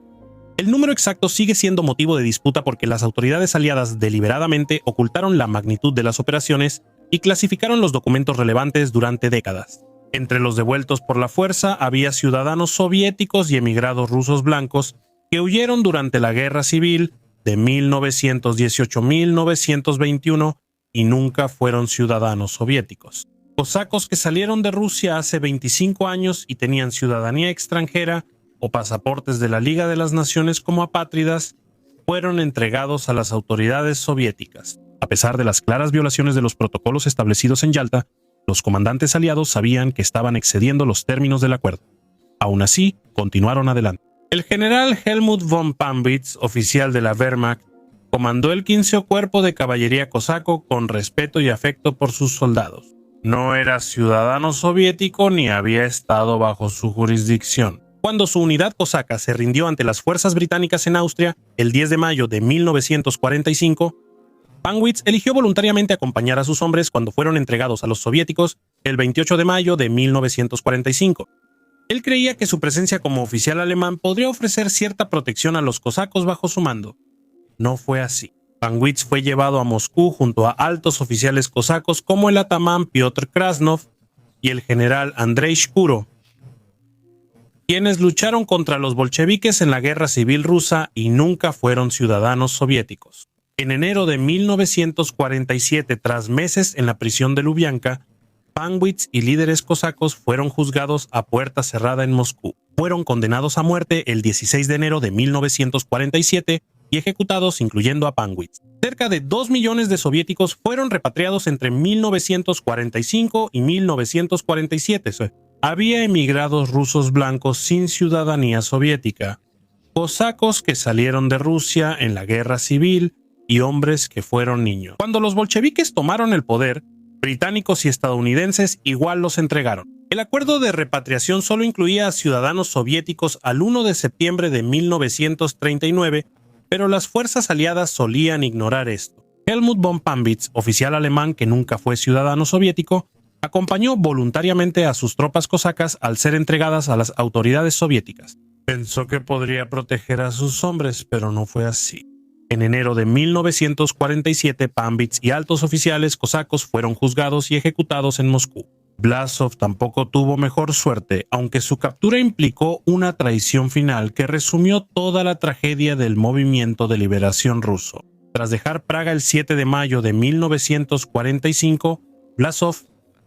El número exacto sigue siendo motivo de disputa porque las autoridades aliadas deliberadamente ocultaron la magnitud de las operaciones y clasificaron los documentos relevantes durante décadas. Entre los devueltos por la fuerza había ciudadanos soviéticos y emigrados rusos blancos que huyeron durante la Guerra Civil de 1918-1921 y nunca fueron ciudadanos soviéticos. Cosacos que salieron de Rusia hace 25 años y tenían ciudadanía extranjera o pasaportes de la Liga de las Naciones como apátridas fueron entregados a las autoridades soviéticas. A pesar de las claras violaciones de los protocolos establecidos en Yalta, los comandantes aliados sabían que estaban excediendo los términos del acuerdo. Aún así, continuaron adelante. El general Helmut von Pannwitz, oficial de la Wehrmacht, comandó el 15º Cuerpo de Caballería Cosaco con respeto y afecto por sus soldados. No era ciudadano soviético ni había estado bajo su jurisdicción. Cuando su unidad cosaca se rindió ante las fuerzas británicas en Austria el 10 de mayo de 1945, Pannwitz eligió voluntariamente acompañar a sus hombres cuando fueron entregados a los soviéticos el 28 de mayo de 1945. Él creía que su presencia como oficial alemán podría ofrecer cierta protección a los cosacos bajo su mando. No fue así. Pannwitz fue llevado a Moscú junto a altos oficiales cosacos como el atamán Piotr Krasnov y el general Andrei Shkuro, quienes lucharon contra los bolcheviques en la Guerra Civil Rusa y nunca fueron ciudadanos soviéticos. En enero de 1947, tras meses en la prisión de Lubianka, Pannwitz y líderes cosacos fueron juzgados a puerta cerrada en Moscú. Fueron condenados a muerte el 16 de enero de 1947 y ejecutados, incluyendo a Pannwitz. Cerca de 2 millones de soviéticos fueron repatriados entre 1945 y 1947. Había emigrados rusos blancos sin ciudadanía soviética, cosacos que salieron de Rusia en la guerra civil y hombres que fueron niños. Cuando los bolcheviques tomaron el poder, británicos y estadounidenses igual los entregaron. El acuerdo de repatriación solo incluía a ciudadanos soviéticos al 1 de septiembre de 1939, pero las fuerzas aliadas solían ignorar esto. Helmut von Pannwitz, oficial alemán que nunca fue ciudadano soviético, acompañó voluntariamente a sus tropas cosacas al ser entregadas a las autoridades soviéticas. Pensó que podría proteger a sus hombres, pero no fue así. En enero de 1947, Pannwitz y altos oficiales cosacos fueron juzgados y ejecutados en Moscú. Blasov tampoco tuvo mejor suerte, aunque su captura implicó una traición final que resumió toda la tragedia del movimiento de liberación ruso. Tras dejar Praga el 7 de mayo de 1945, Blasov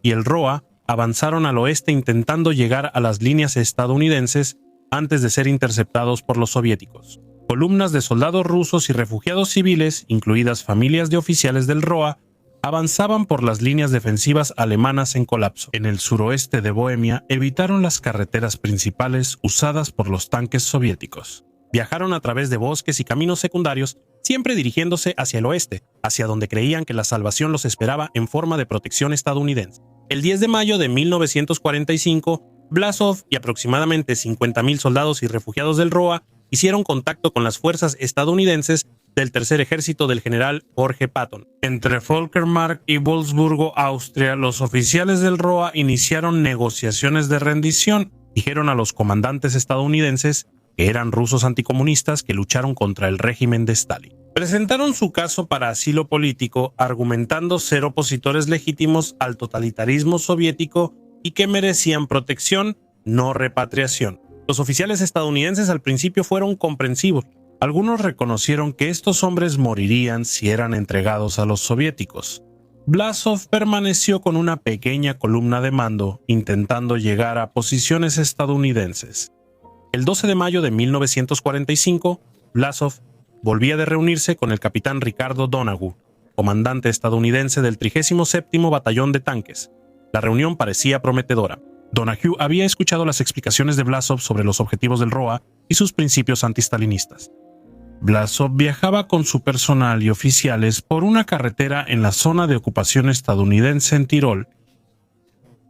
y el ROA avanzaron al oeste intentando llegar a las líneas estadounidenses antes de ser interceptados por los soviéticos. Columnas de soldados rusos y refugiados civiles, incluidas familias de oficiales del ROA, avanzaban por las líneas defensivas alemanas en colapso. En el suroeste de Bohemia evitaron las carreteras principales usadas por los tanques soviéticos. Viajaron a través de bosques y caminos secundarios, siempre dirigiéndose hacia el oeste, hacia donde creían que la salvación los esperaba en forma de protección estadounidense. El 10 de mayo de 1945, Blasov y aproximadamente 50.000 soldados y refugiados del ROA hicieron contacto con las fuerzas estadounidenses del Tercer Ejército del general Jorge Patton. Entre Völkermark y Wolfsburgo, Austria, los oficiales del ROA iniciaron negociaciones de rendición. Dijeron a los comandantes estadounidenses que eran rusos anticomunistas que lucharon contra el régimen de Stalin. Presentaron su caso para asilo político, argumentando ser opositores legítimos al totalitarismo soviético y que merecían protección, no repatriación. Los oficiales estadounidenses al principio fueron comprensivos. Algunos reconocieron que estos hombres morirían si eran entregados a los soviéticos. Blasov permaneció con una pequeña columna de mando, intentando llegar a posiciones estadounidenses. El 12 de mayo de 1945, Blasov volvía de reunirse con el capitán Ricardo Donoghue, comandante estadounidense del 37º Batallón de Tanques. La reunión parecía prometedora. Donoghue había escuchado las explicaciones de Blasov sobre los objetivos del ROA y sus principios antistalinistas. Blasov viajaba con su personal y oficiales por una carretera en la zona de ocupación estadounidense en Tirol,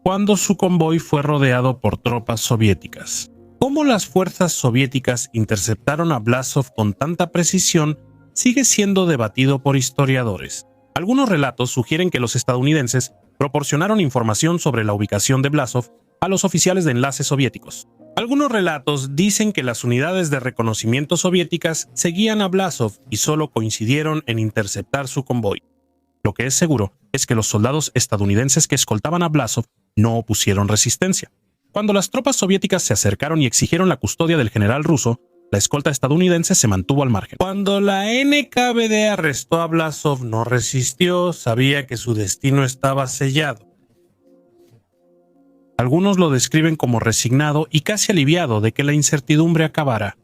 cuando su convoy fue rodeado por tropas soviéticas. Cómo las fuerzas soviéticas interceptaron a Blasov con tanta precisión sigue siendo debatido por historiadores. Algunos relatos sugieren que los estadounidenses proporcionaron información sobre la ubicación de Blasov a los oficiales de enlace soviéticos. Algunos relatos dicen que las unidades de reconocimiento soviéticas seguían a Blasov y solo coincidieron en interceptar su convoy. Lo que es seguro es que los soldados estadounidenses que escoltaban a Blasov no opusieron resistencia. Cuando las tropas soviéticas se acercaron y exigieron la custodia del general ruso, la escolta estadounidense se mantuvo al margen. Cuando la NKVD arrestó a Blasov, no resistió, sabía que su destino estaba sellado. Algunos lo describen como resignado y casi aliviado de que la incertidumbre acabara.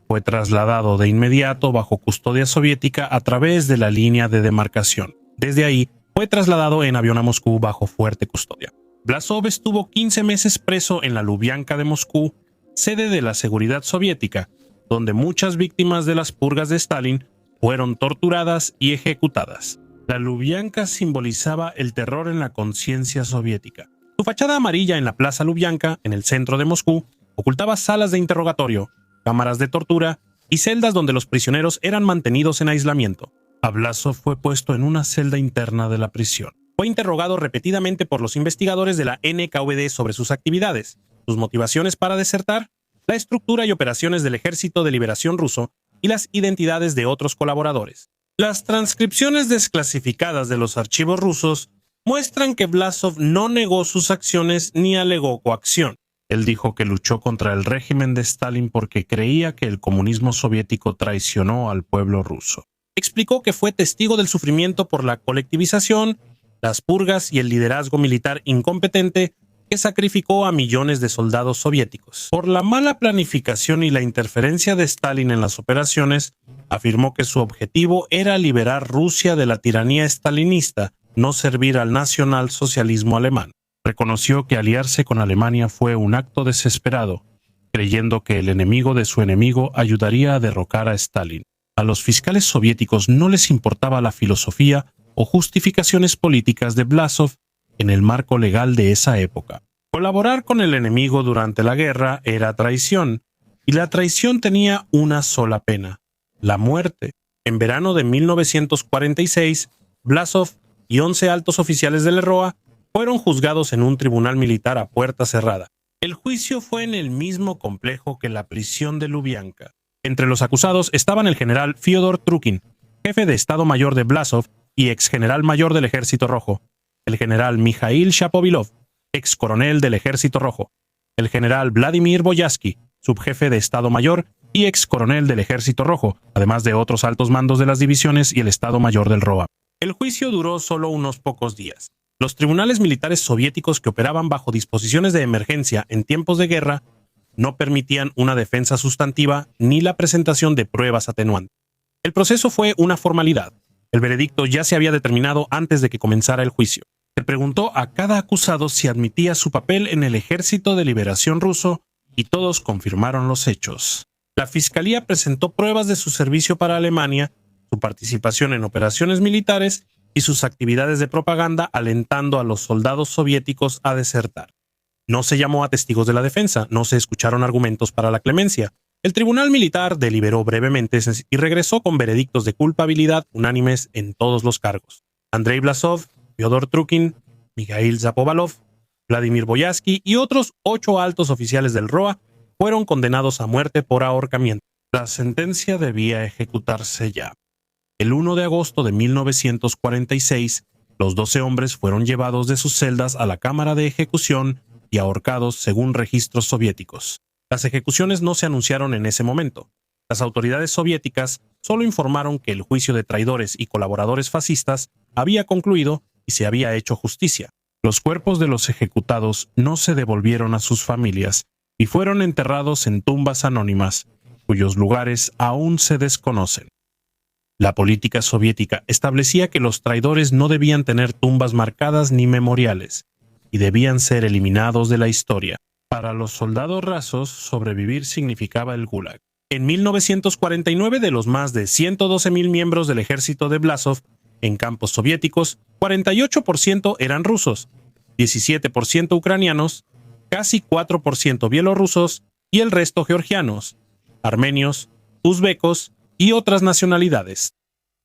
Fue trasladado de inmediato bajo custodia soviética a través de la línea de demarcación. Desde ahí, fue trasladado en avión a Moscú bajo fuerte custodia. Blasov estuvo 15 meses preso en la Lubianka de Moscú, sede de la seguridad soviética, donde muchas víctimas de las purgas de Stalin fueron torturadas y ejecutadas. La Lubianka simbolizaba el terror en la conciencia soviética. Su fachada amarilla en la Plaza Lubianka, en el centro de Moscú, ocultaba salas de interrogatorio, cámaras de tortura y celdas donde los prisioneros eran mantenidos en aislamiento. A Blasov fue puesto en una celda interna de la prisión. Fue interrogado repetidamente por los investigadores de la NKVD sobre sus actividades, sus motivaciones para desertar, la estructura y operaciones del Ejército de Liberación Ruso y las identidades de otros colaboradores. Las transcripciones desclasificadas de los archivos rusos muestran que Blasov no negó sus acciones ni alegó coacción. Él dijo que luchó contra el régimen de Stalin porque creía que el comunismo soviético traicionó al pueblo ruso. Explicó que fue testigo del sufrimiento por la colectivización, las purgas y el liderazgo militar incompetente que sacrificó a millones de soldados soviéticos. Por la mala planificación y la interferencia de Stalin en las operaciones, afirmó que su objetivo era liberar Rusia de la tiranía stalinista, no servir al nacionalsocialismo alemán. Reconoció que aliarse con Alemania fue un acto desesperado, creyendo que el enemigo de su enemigo ayudaría a derrocar a Stalin. A los fiscales soviéticos no les importaba la filosofía o justificaciones políticas de Blasov en el marco legal de esa época. Colaborar con el enemigo durante la guerra era traición, y la traición tenía una sola pena: la muerte. En verano de 1946, Blasov y 11 altos oficiales del ROA fueron juzgados en un tribunal militar a puerta cerrada. El juicio fue en el mismo complejo que la prisión de Lubianka. Entre los acusados estaban el general Fyodor Trukin, jefe de Estado Mayor de Blasov y ex general mayor del Ejército Rojo, el general Mikhail Shapovalov, ex coronel del Ejército Rojo, el general Vladimir Boyarsky, subjefe de Estado Mayor y ex coronel del Ejército Rojo, además de otros altos mandos de las divisiones y el Estado Mayor del ROA. El juicio duró solo unos pocos días. Los tribunales militares soviéticos que operaban bajo disposiciones de emergencia en tiempos de guerra no permitían una defensa sustantiva ni la presentación de pruebas atenuantes. El proceso fue una formalidad. El veredicto ya se había determinado antes de que comenzara el juicio. Se preguntó a cada acusado si admitía su papel en el Ejército de Liberación Ruso y todos confirmaron los hechos. La Fiscalía presentó pruebas de su servicio para Alemania, su participación en operaciones militares y sus actividades de propaganda alentando a los soldados soviéticos a desertar. No se llamó a testigos de la defensa, no se escucharon argumentos para la clemencia. El tribunal militar deliberó brevemente y regresó con veredictos de culpabilidad unánimes en todos los cargos. Andrei Blasov, Fyodor Trukin, Mikhail Shapovalov, Vladimir Boyarsky y otros 8 altos oficiales del ROA fueron condenados a muerte por ahorcamiento. La sentencia debía ejecutarse ya. El 1 de agosto de 1946, los 12 hombres fueron llevados de sus celdas a la cámara de ejecución y ahorcados según registros soviéticos. Las ejecuciones no se anunciaron en ese momento. Las autoridades soviéticas solo informaron que el juicio de traidores y colaboradores fascistas había concluido y se había hecho justicia. Los cuerpos de los ejecutados no se devolvieron a sus familias y fueron enterrados en tumbas anónimas, cuyos lugares aún se desconocen. La política soviética establecía que los traidores no debían tener tumbas marcadas ni memoriales, y debían ser eliminados de la historia. Para los soldados rasos, sobrevivir significaba el Gulag. En 1949, de los más de 112,000 miembros del ejército de Blasov en campos soviéticos, 48% eran rusos, 17% ucranianos, casi 4% bielorrusos y el resto georgianos, armenios, uzbecos y otras nacionalidades.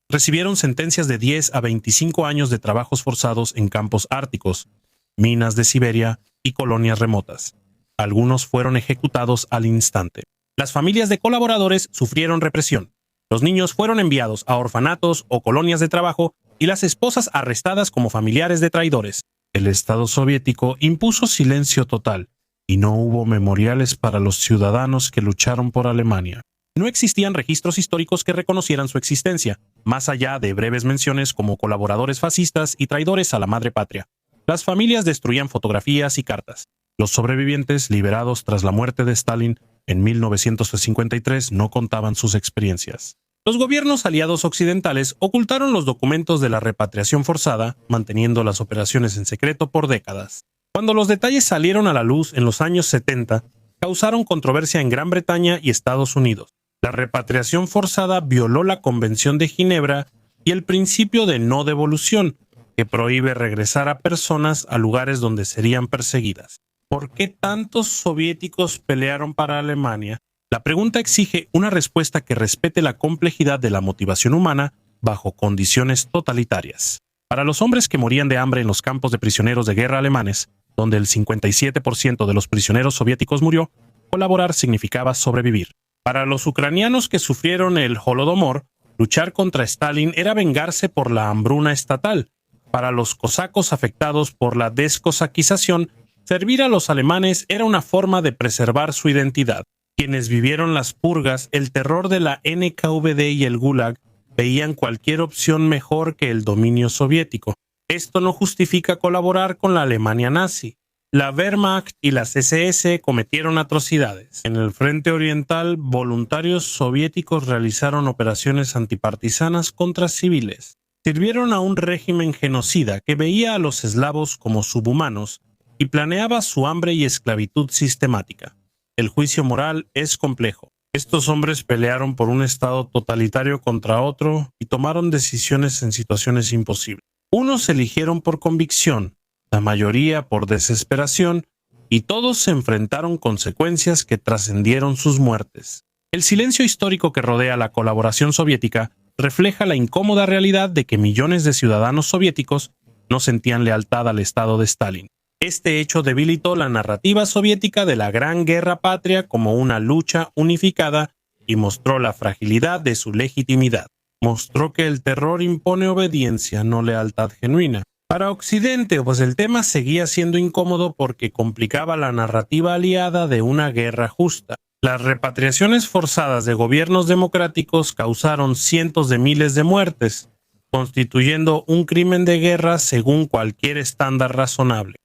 Recibieron sentencias de 10 a 25 años de trabajos forzados en campos árticos, minas de Siberia y colonias remotas. Algunos fueron ejecutados al instante. Las familias de colaboradores sufrieron represión. Los niños fueron enviados a orfanatos o colonias de trabajo y las esposas arrestadas como familiares de traidores. El Estado soviético impuso silencio total y no hubo memoriales para los ciudadanos que lucharon por Alemania. No existían registros históricos que reconocieran su existencia, más allá de breves menciones como colaboradores fascistas y traidores a la madre patria. Las familias destruían fotografías y cartas. Los sobrevivientes, liberados tras la muerte de Stalin en 1953, no contaban sus experiencias. Los gobiernos aliados occidentales ocultaron los documentos de la repatriación forzada, manteniendo las operaciones en secreto por décadas. Cuando los detalles salieron a la luz en los años 70, causaron controversia en Gran Bretaña y Estados Unidos. La repatriación forzada violó la Convención de Ginebra y el principio de no devolución, que prohíbe regresar a personas a lugares donde serían perseguidas. ¿Por qué tantos soviéticos pelearon para Alemania? La pregunta exige una respuesta que respete la complejidad de la motivación humana bajo condiciones totalitarias. Para los hombres que morían de hambre en los campos de prisioneros de guerra alemanes, donde el 57% de los prisioneros soviéticos murió, colaborar significaba sobrevivir. Para los ucranianos que sufrieron el Holodomor, luchar contra Stalin era vengarse por la hambruna estatal. Para los cosacos afectados por la descosaquización, servir a los alemanes era una forma de preservar su identidad. Quienes vivieron las purgas, el terror de la NKVD y el Gulag, veían cualquier opción mejor que el dominio soviético. Esto no justifica colaborar con la Alemania nazi. La Wehrmacht y las SS cometieron atrocidades. En el frente oriental, voluntarios soviéticos realizaron operaciones antipartisanas contra civiles. Sirvieron a un régimen genocida que veía a los eslavos como subhumanos y planeaba su hambre y esclavitud sistemática. El juicio moral es complejo. Estos hombres pelearon por un estado totalitario contra otro y tomaron decisiones en situaciones imposibles. Unos eligieron por convicción, la mayoría por desesperación, y todos se enfrentaron consecuencias que trascendieron sus muertes. El silencio histórico que rodea la colaboración soviética refleja la incómoda realidad de que millones de ciudadanos soviéticos no sentían lealtad al Estado de Stalin. Este hecho debilitó la narrativa soviética de la Gran Guerra Patria como una lucha unificada y mostró la fragilidad de su legitimidad. Mostró que el terror impone obediencia, no lealtad genuina. Para Occidente, pues el tema seguía siendo incómodo porque complicaba la narrativa aliada de una guerra justa. Las repatriaciones forzadas de gobiernos democráticos causaron cientos de miles de muertes, constituyendo un crimen de guerra según cualquier estándar razonable.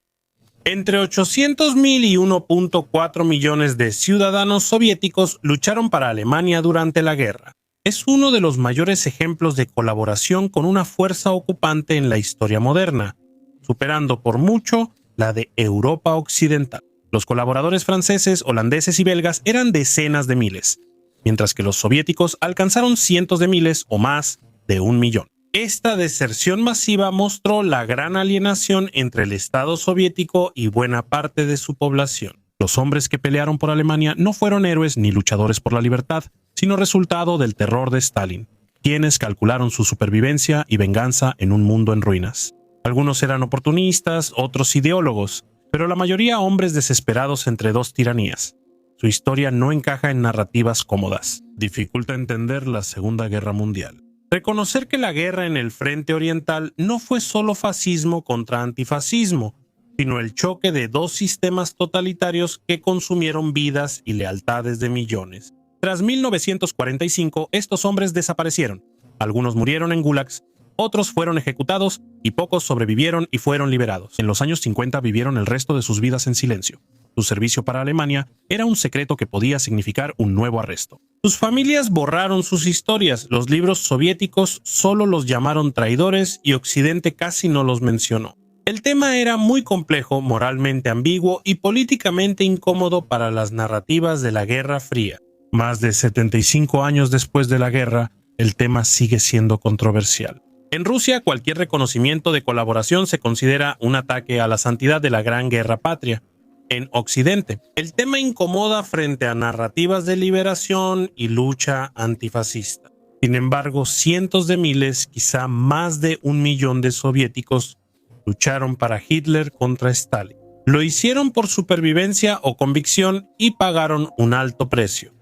Entre 800.000 y 1.4 millones de ciudadanos soviéticos lucharon para Alemania durante la guerra. Es uno de los mayores ejemplos de colaboración con una fuerza ocupante en la historia moderna, superando por mucho la de Europa Occidental. Los colaboradores franceses, holandeses y belgas eran decenas de miles, mientras que los soviéticos alcanzaron cientos de miles o más de 1 millón. Esta deserción masiva mostró la gran alienación entre el Estado soviético y buena parte de su población. Los hombres que pelearon por Alemania no fueron héroes ni luchadores por la libertad, sino resultado del terror de Stalin, quienes calcularon su supervivencia y venganza en un mundo en ruinas. Algunos eran oportunistas, otros ideólogos, pero la mayoría hombres desesperados entre dos tiranías. Su historia no encaja en narrativas cómodas. Dificulta entender la Segunda Guerra Mundial. Reconocer que la guerra en el frente oriental no fue solo fascismo contra antifascismo, sino el choque de dos sistemas totalitarios que consumieron vidas y lealtades de millones. Tras 1945, estos hombres desaparecieron. Algunos murieron en gulags, otros fueron ejecutados y pocos sobrevivieron y fueron liberados. En los años 50 vivieron el resto de sus vidas en silencio. Su servicio para Alemania era un secreto que podía significar un nuevo arresto. Sus familias borraron sus historias, los libros soviéticos solo los llamaron traidores y Occidente casi no los mencionó. El tema era muy complejo, moralmente ambiguo y políticamente incómodo para las narrativas de la Guerra Fría. Más de 75 años después de la guerra, el tema sigue siendo controversial. En Rusia, cualquier reconocimiento de colaboración se considera un ataque a la santidad de la Gran Guerra Patria. En Occidente, el tema incomoda frente a narrativas de liberación y lucha antifascista. Sin embargo, cientos de miles, quizá más de 1 millón de soviéticos lucharon para Hitler contra Stalin. Lo hicieron por supervivencia o convicción y pagaron un alto precio.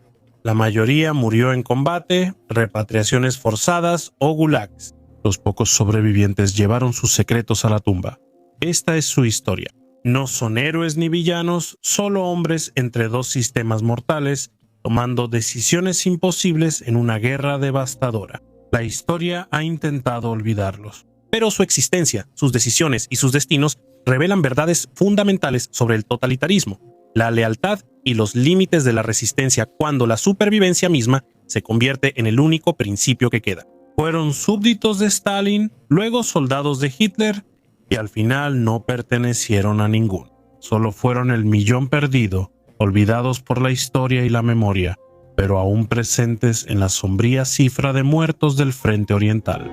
La mayoría murió en combate, repatriaciones forzadas o gulags. Los pocos sobrevivientes llevaron sus secretos a la tumba. Esta es su historia. No son héroes ni villanos, solo hombres entre dos sistemas mortales, tomando decisiones imposibles en una guerra devastadora. La historia ha intentado olvidarlos, pero su existencia, sus decisiones y sus destinos revelan verdades fundamentales sobre el totalitarismo, la lealtad y los límites de la resistencia cuando la supervivencia misma se convierte en el único principio que queda. Fueron súbditos de Stalin, luego soldados de Hitler, y al final no pertenecieron a ninguno. Solo fueron el millón perdido, olvidados por la historia y la memoria, pero aún presentes en la sombría cifra de muertos del frente oriental.